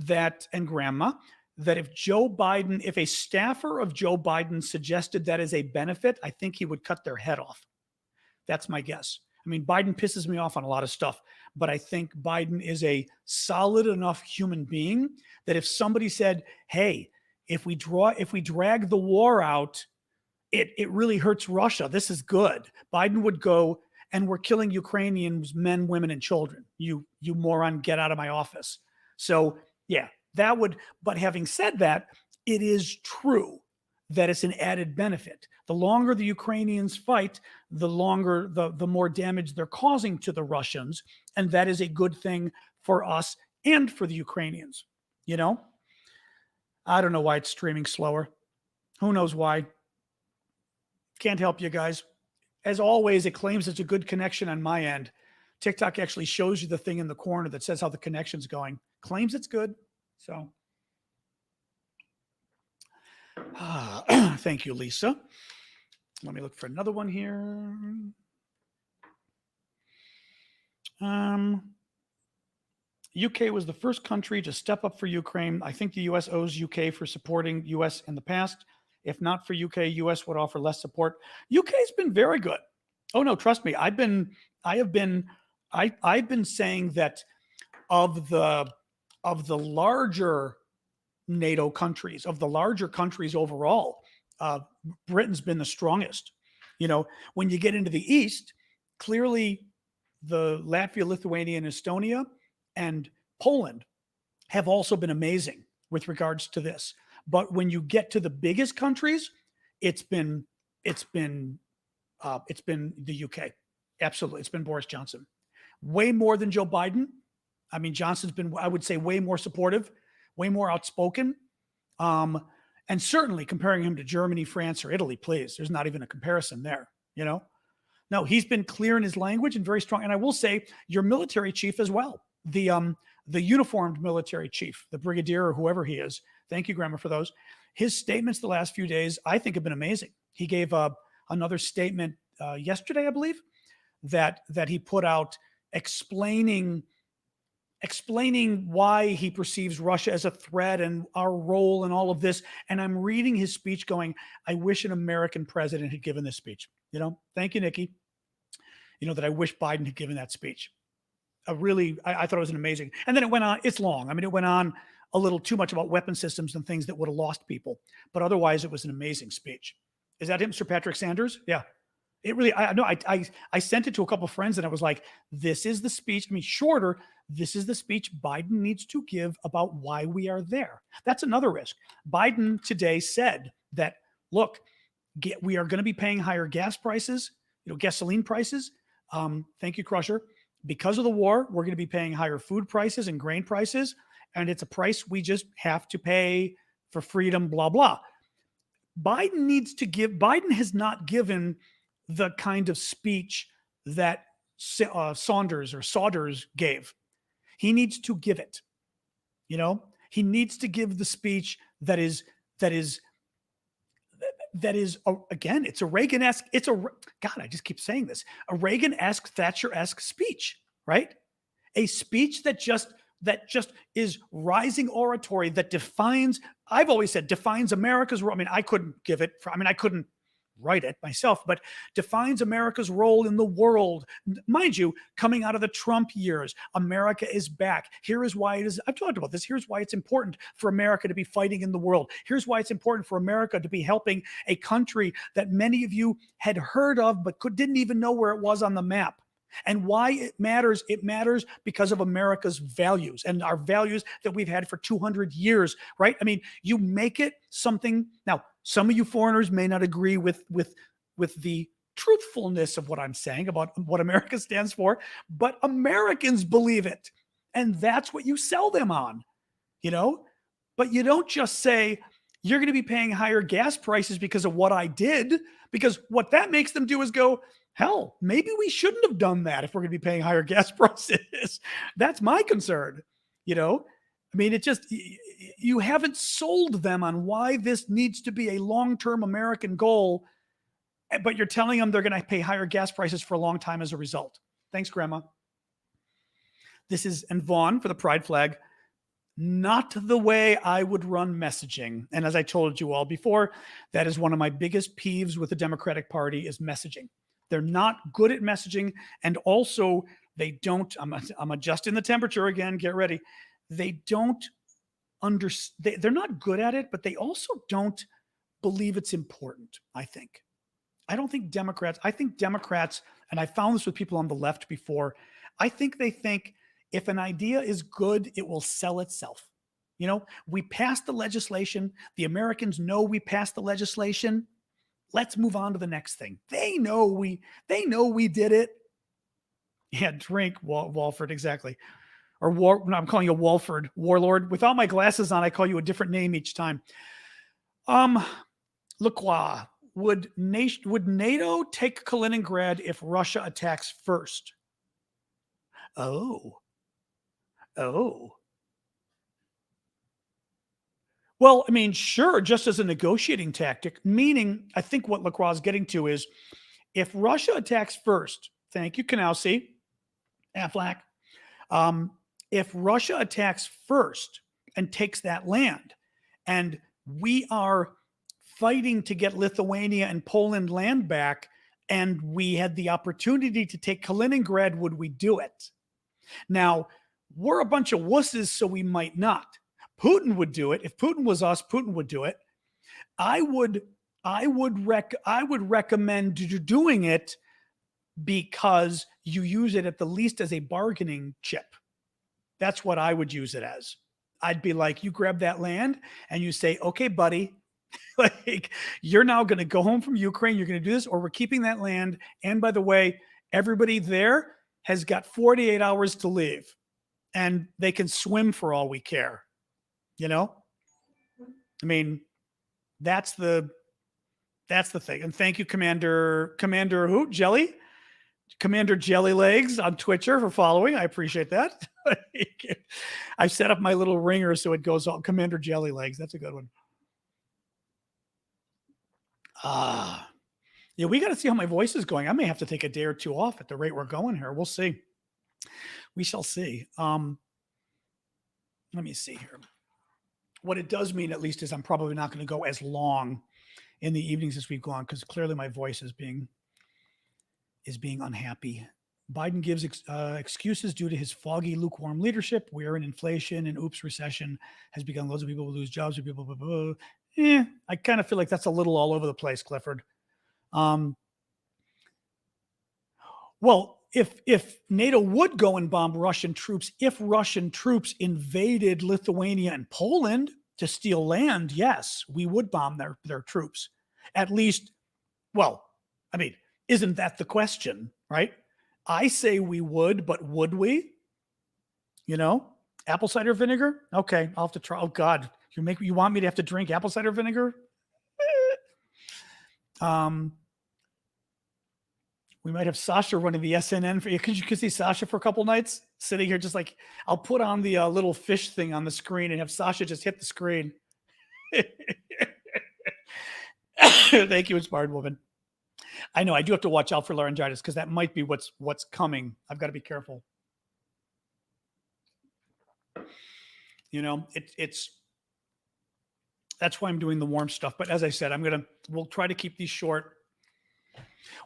that, and Grandma, that if a staffer of Joe Biden suggested that as a benefit, I think he would cut their head off. That's my guess. I mean, Biden pisses me off on a lot of stuff, but I think Biden is a solid enough human being that if somebody said, hey, if we drag the war out, it really hurts Russia. This is good. Biden would go, and we're killing Ukrainians, men, women, and children. You moron, get out of my office. So yeah, that would, but having said that, it is true that it's an added benefit. The longer the Ukrainians fight, the more damage they're causing to the Russians. And that is a good thing for us and for the Ukrainians. You know, I don't know why it's streaming slower. Who knows why? Can't help you guys. As always, it claims it's a good connection on my end. TikTok actually shows you the thing in the corner that says how the connection's going. Claims it's good. So, thank you, Lisa. Let me look for another one here. UK was the first country to step up for Ukraine. I think the US owes UK for supporting US in the past. If not for UK, US would offer less support. UK's been very good. Oh no, trust me. I've been I've been saying that of the larger NATO countries, of the larger countries overall, uh, Britain's been the strongest. When you get into the East, clearly the Latvia, Lithuania, and Estonia and Poland have also been amazing with regards to this. But when you get to the biggest countries, it's been it's been the UK. Absolutely, it's been Boris Johnson, way more than Joe Biden. I mean, Johnson's been, I would say, way more supportive, way more outspoken. Um, and certainly comparing him to Germany, France, or Italy, please, there's not even a comparison there. No, he's been clear in his language and very strong. And I will say, your military chief as well, the uniformed military chief, the brigadier or whoever he is. Thank you, Grandma, for those. His statements the last few days, I think, have been amazing. He gave another statement yesterday, I believe, that he put out explaining why he perceives Russia as a threat and our role in all of this. And I'm reading his speech going, I wish an American president had given this speech. Thank you, Nikki. That I wish Biden had given that speech. I thought it was an amazing. And then it went on, it's long. I mean, it went on a little too much about weapon systems and things that would have lost people. But otherwise, it was an amazing speech. Is that him, Sir Patrick Sanders? Yeah. It really, I sent it to a couple of friends and I was like, this is the speech. I mean, shorter. This is the speech Biden needs to give about why we are there. That's another risk. Biden today said that, look, we are going to be paying higher gas prices, gasoline prices. Thank you, Crusher. Because of the war, we're going to be paying higher food prices and grain prices. And it's a price we just have to pay for freedom, blah, blah. Biden has not given the kind of speech that Saunders gave. He needs to give it. He needs to give the speech that is again, it's a Reagan-esque, God, I just keep saying this, a Reagan-esque, Thatcher-esque speech, right? A speech that just is rising oratory that defines, I've always said, defines America's role. I mean, I couldn't write it myself, but defines America's role in the world. Mind you, coming out of the Trump years, America is back. Here is why I've talked about this. Here's why it's important for America to be fighting in the world. Here's why it's important for America to be helping a country that many of you had heard of, but didn't even know where it was on the map. And why it matters because of America's values and our values that we've had for 200 years, right? I mean, you make it something. Now, some of you foreigners may not agree with the truthfulness of what I'm saying about what America stands for, but Americans believe it. And that's what you sell them on, But you don't just say, you're going to be paying higher gas prices because of what I did, because what that makes them do is go, hell, maybe we shouldn't have done that if we're going to be paying higher gas prices. That's my concern. I mean, it just, you haven't sold them on why this needs to be a long-term American goal, but you're telling them they're going to pay higher gas prices for a long time as a result. Thanks, Grandma. And Vaughn for the pride flag. Not the way I would run messaging. And as I told you all before, that is one of my biggest peeves with the Democratic Party is messaging. They're not good at messaging. And also they don't, I'm adjusting the temperature again, get ready. They don't understand, they're not good at it, but they also don't believe it's important, I think. I think Democrats, and I found this with people on the left before, I think they think if an idea is good, it will sell itself. We passed the legislation. The Americans know we passed the legislation. Let's move on to the next thing. They know we did it. Yeah, drink, Walford, exactly. Or I'm calling you Walford, Warlord. Without my glasses on, I call you a different name each time. Lacroix, would NATO take Kaliningrad if Russia attacks first? Oh. Well, I mean, sure, just as a negotiating tactic, meaning I think what Lacroix is getting to is if Russia attacks first, thank you, Kanowski, Aflac. If Russia attacks first and takes that land, and we are fighting to get Lithuania and Poland land back, and we had the opportunity to take Kaliningrad, would we do it? Now, we're a bunch of wusses, so we might not. Putin would do it. If Putin was us, Putin would do it. I would recommend doing it because you use it at the least as a bargaining chip. That's what I would use it as. I'd be like, you grab that land and you say, okay, buddy, like you're now going to go home from Ukraine. You're going to do this, or we're keeping that land. And by the way, everybody there has got 48 hours to leave and they can swim for all we care. You know, I mean, that's the thing. And thank you, Commander Jelly Legs on Twitter for following. I appreciate that. I've set up my little ringer so it goes on Commander Jelly Legs. That's a good one. Yeah, we got to see how my voice is going. I may have to take a day or two off at the rate we're going here. We'll see. We shall see. Let me see here. What it does mean, at least, is I'm probably not going to go as long in the evenings as we've gone, because clearly my voice is being unhappy. Biden gives excuses due to his foggy, lukewarm leadership. We're in inflation and oops, recession has begun. Loads of people will lose jobs. People, blah, blah, blah. I kind of feel like that's a little all over the place, Clifford. Well, if NATO would go and bomb Russian troops, if Russian troops invaded Lithuania and Poland to steal land, yes, we would bomb their troops. At least, well, I mean, isn't that the question, right? I say we would, but would we? You know, apple cider vinegar? Okay, I'll have to try. Oh God, you want me to have to drink apple cider vinegar? We might have Sasha running the SNN for you. You could see Sasha for a couple nights sitting here, just like I'll put on the little fish thing on the screen and have Sasha just hit the screen. Thank you, Inspired Woman. I know I do have to watch out for laryngitis because that might be what's coming. I've got to be careful. You know, it's that's why I'm doing the warm stuff. But as I said, we'll try to keep these short.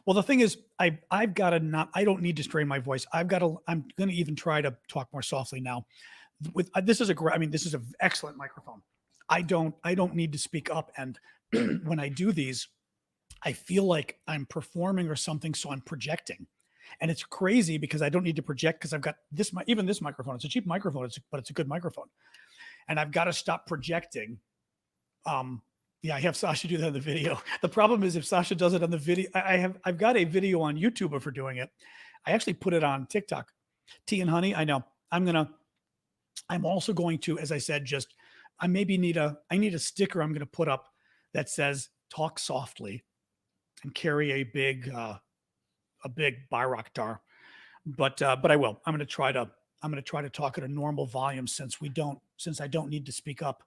Well, the thing is, I've got to I don't need to strain my voice. I'm going to even try to talk more softly now. This is an excellent microphone. I don't need to speak up. And when I do these, I feel like I'm performing or something. So I'm projecting, and it's crazy because I don't need to project because I've got even this microphone. It's a cheap microphone, but it's a good microphone, and I've got to stop projecting. Yeah, I have Sasha do that in the video. The problem is if Sasha does it on the video, I've got a video on YouTube of her doing it. I actually put it on TikTok. Tea and honey. I know. I'm also going to, as I said, I need a sticker I'm going to put up that says talk softly and carry a big Bayraktar. But I will. I'm going to try to talk at a normal volume since I don't need to speak up.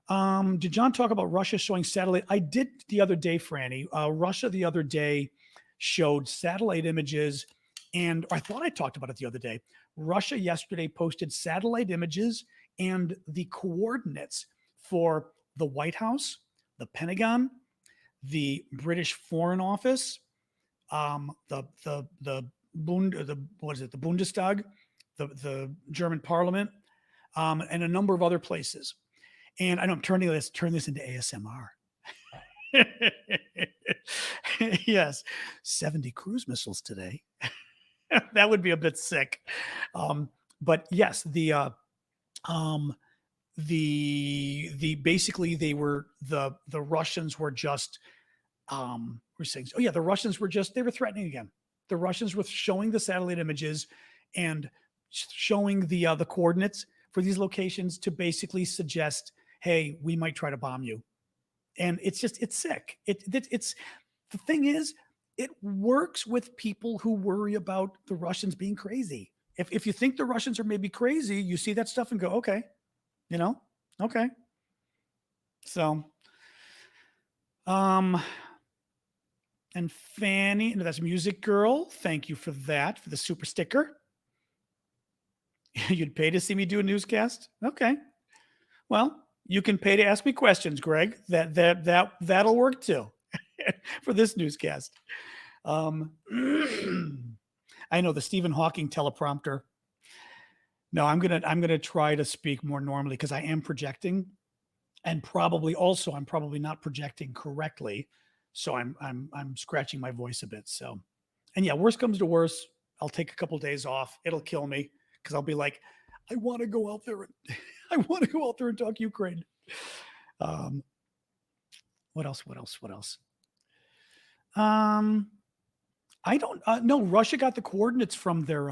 Did John talk about Russia showing satellite? I did the other day, Franny. Russia the other day showed satellite images, and I thought I talked about it the other day. Russia yesterday posted satellite images and the coordinates for the White House, the Pentagon, the British Foreign Office, the Bundestag, the German Parliament, and a number of other places. And I know I'm turn this into ASMR. Yes, 70 cruise missiles today. That would be a bit sick. But yes, the basically the Russians were just we're saying, oh yeah, the Russians were they were threatening again. The Russians were showing the satellite images and showing the coordinates for these locations to basically suggest, hey, we might try to bomb you. And it's sick. It's the thing is, it works with people who worry about the Russians being crazy. If you think the Russians are maybe crazy, you see that stuff and go, okay, okay. So, and Fanny, that's Music Girl. Thank you for that, for the super sticker. You'd pay to see me do a newscast? Okay. Well, you can pay to ask me questions, Greg. That'll work too for this newscast. Um, I know the Stephen Hawking teleprompter. No, I'm gonna try to speak more normally because I am projecting, and probably also I'm probably not projecting correctly, so I'm scratching my voice a bit. So, and yeah, worst comes to worst, I'll take a couple days off. It'll kill me because I'll be like, I want to go out there. I want to go out there and talk Ukraine. Um, what else? What else? What else? Um, I don't know. Russia got the coordinates from their.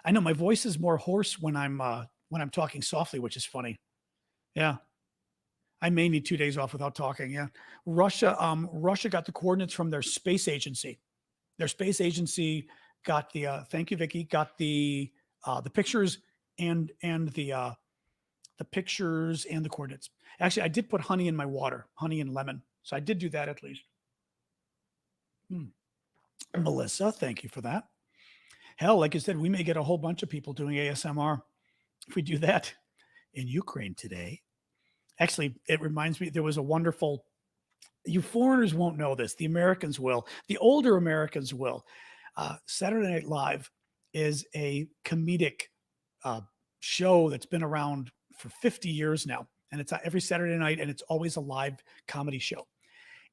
I know my voice is more hoarse when I'm talking softly, which is funny. Yeah, I may need 2 days off without talking. Yeah, Russia got the coordinates from their space agency. Their space agency got the. Thank you, Vicky. Got the pictures and the pictures and the coordinates. Actually, I did put honey in my water, honey and lemon. So I did do that at least. Melissa, thank you for that. Hell, like I said, we may get a whole bunch of people doing ASMR if we do that in Ukraine today. Actually, it reminds me there was a wonderful, you foreigners won't know this, the Americans will, the older Americans will. Saturday Night Live is a comedic show that's been around for 50 years now. And it's every Saturday night, and it's always a live comedy show.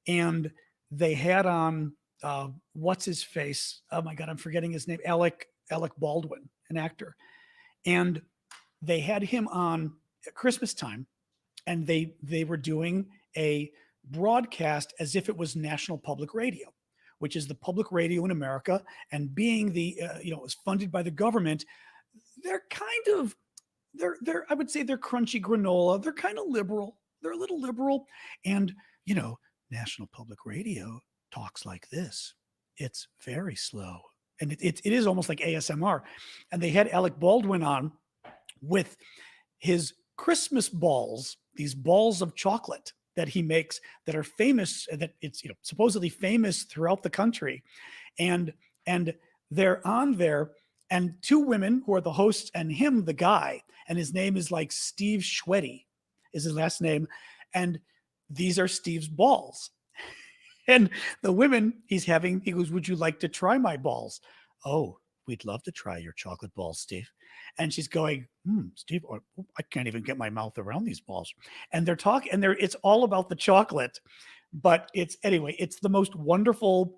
And they had on what's his face? Oh my God, I'm forgetting his name. Alec Baldwin, an actor. And they had him on at Christmas time, and they were doing a broadcast as if it was National Public Radio, which is the public radio in America. And being the it was funded by the government, they're kind of they're I would say they're crunchy granola. They're kind of liberal. They're a little liberal, and National Public Radio talks like this. It's very slow, and it is almost like ASMR. And they had Alec Baldwin on with his Christmas balls, these balls of chocolate that he makes that are famous, that it's supposedly famous throughout the country, and they're on there, and two women who are the hosts and him, the guy, and his name is like Steve Schweddy is his last name, and these are Steve's balls. And the women he goes, would you like to try my balls? Oh, we'd love to try your chocolate balls, Steve. And she's going, Steve, I can't even get my mouth around these balls. And they're talking, and it's all about the chocolate. But it's the most wonderful.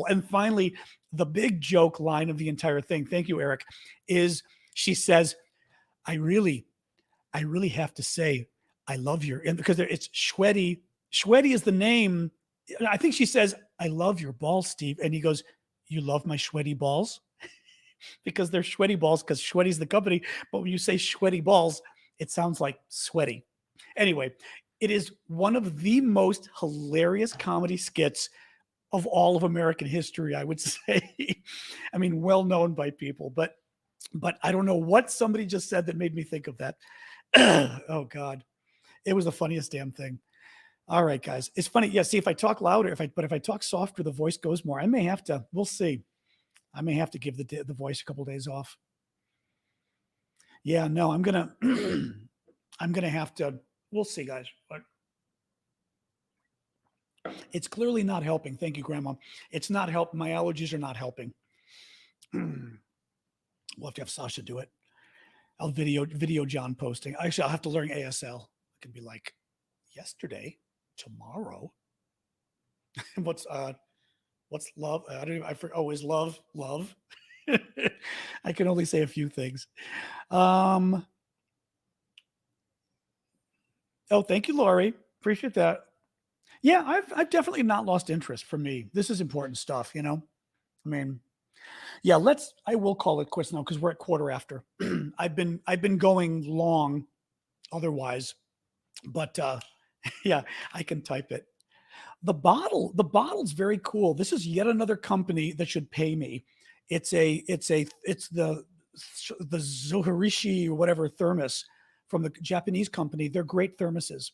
And finally, the big joke line of the entire thing, thank you, Eric, is she says, I really have to say, I love your, and because it's Schweddy. Schweddy is the name. I think she says, I love your balls, Steve. And he goes, you love my Schweddy balls? Because they're Schweddy balls, because Schweddy's the company. But when you say Schweddy balls, it sounds like sweaty. Anyway, it is one of the most hilarious comedy skits of all of American history, I would say. I mean, well known by people, but I don't know what somebody just said that made me think of that. Oh God, it was the funniest damn thing. All right, guys, it's funny. Yeah, see, if I talk louder, if I talk softer, the voice goes more. I may have to. We'll see. I may have to give the voice a couple of days off. Yeah, no, I'm gonna have to. We'll see, guys. But it's clearly not helping. Thank you, Grandma. It's not helping. My allergies are not helping. We'll have to have Sasha do it. I'll video John posting. Actually, I'll have to learn ASL. I can be like, yesterday, tomorrow. what's love? Is love? I can only say a few things. Oh, thank you, Lori. Appreciate that. Yeah, I've definitely not lost interest. For me, this is important stuff. I mean, yeah. I will call it quits now because we're at quarter after. I've been going long, otherwise, but yeah, I can type it. The bottle's very cool. This is yet another company that should pay me. It's the Zoharishi or whatever thermos from the Japanese company. They're great thermoses.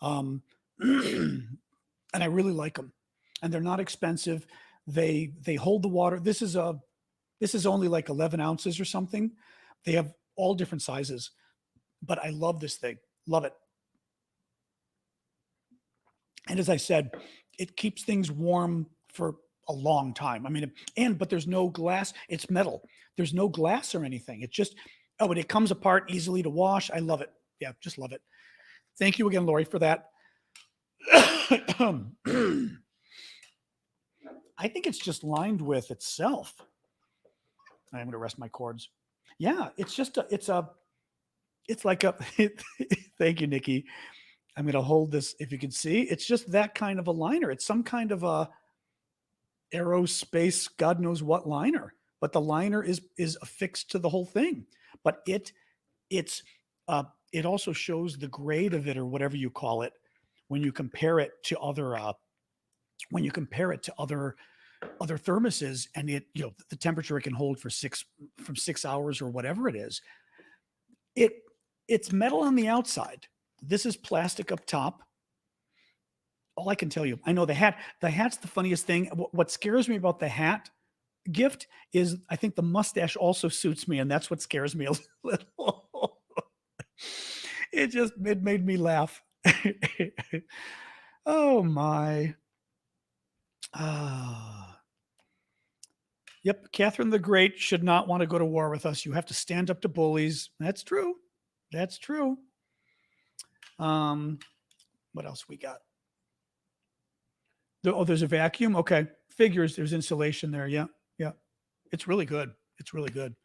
And I really like them, and they're not expensive. They hold the water. This is only like 11 ounces or something. They have all different sizes, but I love this thing. Love it. And as I said, it keeps things warm for a long time. I mean, but there's no glass. It's metal. There's no glass or anything. It's just, oh, and it comes apart easily to wash. I love it. Yeah, just love it. Thank you again, Lori, for that. I think it's just lined with itself. I'm going to rest my cords. Yeah, it's just it's like a, thank you, Nikki. I'm going to hold this if you can see. It's just that kind of a liner. It's some kind of a aerospace, God knows what liner, but the liner is affixed to the whole thing. But it's it also shows the grade of it or whatever you call it when you compare it to other other thermoses, and the temperature it can hold for 6 hours or whatever it is. It's metal on the outside. This is plastic up top. All I can tell you, I know the hat's the funniest thing. What scares me about the hat gift is I think the mustache also suits me, and that's what scares me a little. It made me laugh. Oh my. Yep, Catherine the Great should not want to go to war with us. You have to stand up to bullies. That's true. That's true. What else we got? Oh, there's a vacuum. Okay. Figures there's insulation there. Yeah. Yeah. It's really good. It's really good.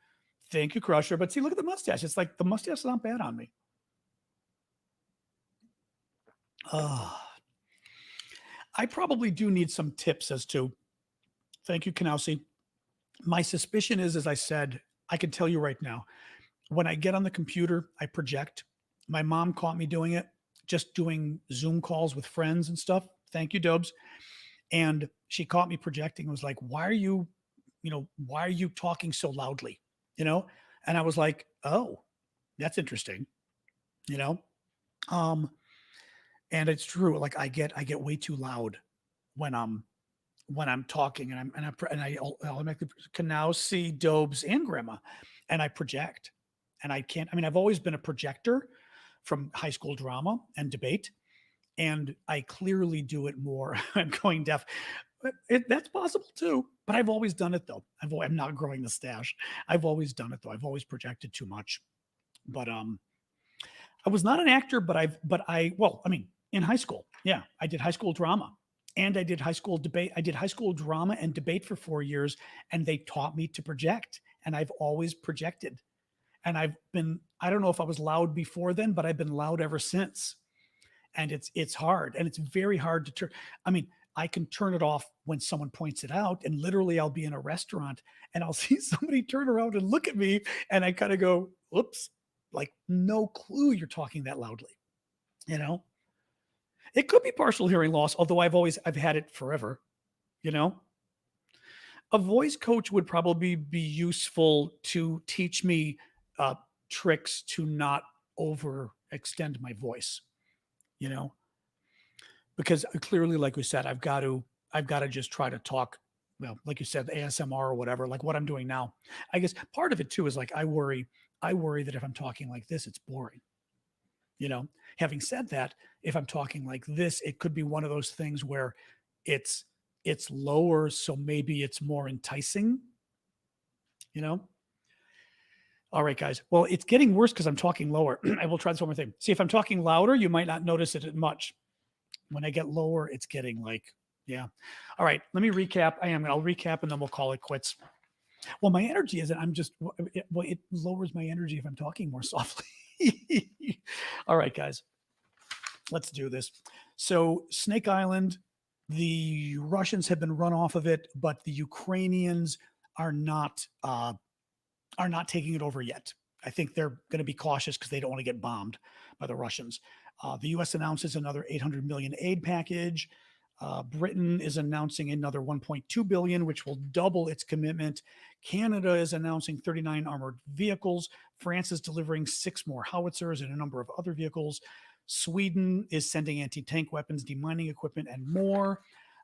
Thank you, Crusher. But see, look at the mustache. It's like the mustache is not bad on me. I probably do need some tips as to, thank you, Kanausi. My suspicion is, as I said, I can tell you right now, when I get on the computer, I project. My mom caught me doing it, just doing Zoom calls with friends and stuff. Thank you, Dobes. And she caught me projecting and was like, why are you talking so loudly? And I was like, oh, that's interesting. And it's true. Like I get way too loud when I'm talking, and I automatically can now see Dobes and Grandma, and I project, and I can't. I mean, I've always been a projector from high school drama and debate, and I clearly do it more. I'm going deaf. That's possible too, but I've always done it though. I'm not growing the stash. I've always done it though. I've always projected too much, but I was not an actor, but I mean, in high school, yeah, I did high school drama. And I did high school debate. I did high school drama and debate for 4 years, and they taught me to project. And I've always projected. And I don't know if I was loud before then, but I've been loud ever since. And it's hard. And it's very hard to turn. I mean, I can turn it off when someone points it out. And literally, I'll be in a restaurant and I'll see somebody turn around and look at me. And I kind of go, oops, like no clue you're talking that loudly, It could be partial hearing loss, although I've had it forever, A voice coach would probably be useful to teach me tricks to not overextend my voice, because clearly, like we said, I've got to just try to talk, well, like you said, ASMR or whatever, like what I'm doing now. I guess part of it too is like I worry that if I'm talking like this, it's boring. Having said that, if I'm talking like this, it could be one of those things where it's lower, so maybe it's more enticing. All right, guys. Well, it's getting worse because I'm talking lower. I will try this one more thing. See, if I'm talking louder, you might not notice it much. When I get lower, it's getting like, yeah. All right, let me recap. I'll recap and then we'll call it quits. Well, my energy isn't. It lowers my energy if I'm talking more softly. All right, guys, let's do this. So Snake Island, the Russians have been run off of it, but the Ukrainians are not taking it over yet. I think they're going to be cautious because they don't want to get bombed by the Russians. The U.S. announces another $800 million aid package. Britain is announcing another 1.2 billion, which will double its commitment. Canada is announcing 39 armored vehicles. France is delivering 6 more howitzers and a number of other vehicles. Sweden is sending anti-tank weapons, demining equipment, and more.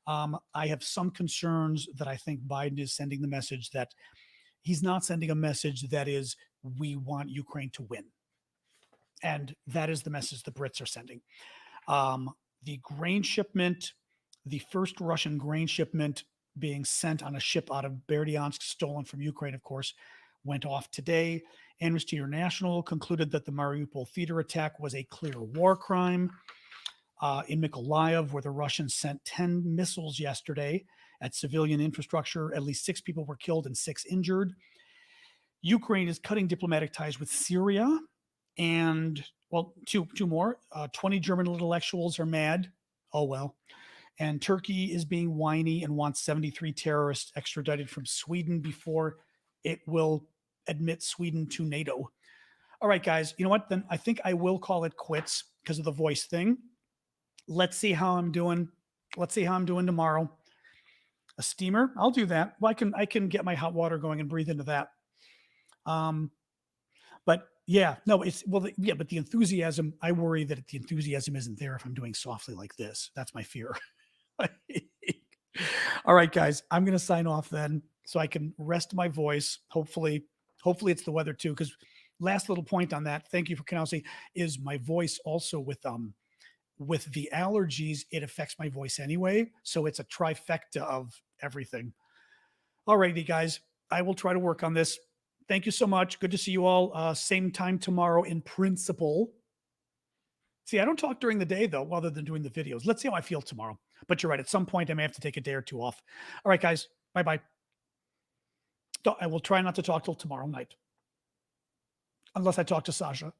I have some concerns that I think Biden is sending the message that he's not sending a message that is, we want Ukraine to win. And that is the message the Brits are sending. The grain shipment, the first Russian grain shipment being sent on a ship out of Berdyansk, stolen from Ukraine, of course, went off today. Amnesty International concluded that the Mariupol theater attack was a clear war crime. In Mykolaiv, where the Russians sent 10 missiles yesterday at civilian infrastructure, at least 6 people were killed and 6 injured. Ukraine is cutting diplomatic ties with Syria, and well, two more. 20 German intellectuals are mad. Oh well. And Turkey is being whiny and wants 73 terrorists extradited from Sweden before it will admit Sweden to NATO. All right, guys. You know what? Then I think I will call it quits because of the voice thing. Let's see how I'm doing. Let's see how I'm doing tomorrow. A steamer? I'll do that. Well, I can get my hot water going and breathe into that. But yeah, no, it's well, yeah, but the enthusiasm, I worry that the enthusiasm isn't there if I'm doing softly like this. That's my fear. All right, guys, I'm going to sign off then so I can rest my voice. Hopefully it's the weather too. Because last little point on that, thank you for Canalsi, is my voice also with the allergies, it affects my voice anyway. So it's a trifecta of everything. All righty, guys, I will try to work on this. Thank you so much. Good to see you all. Same time tomorrow in principle. See, I don't talk during the day, though, other than doing the videos. Let's see how I feel tomorrow. But you're right. At some point, I may have to take a day or two off. All right, guys. Bye-bye. I will try not to talk till tomorrow night. Unless I talk to Sasha.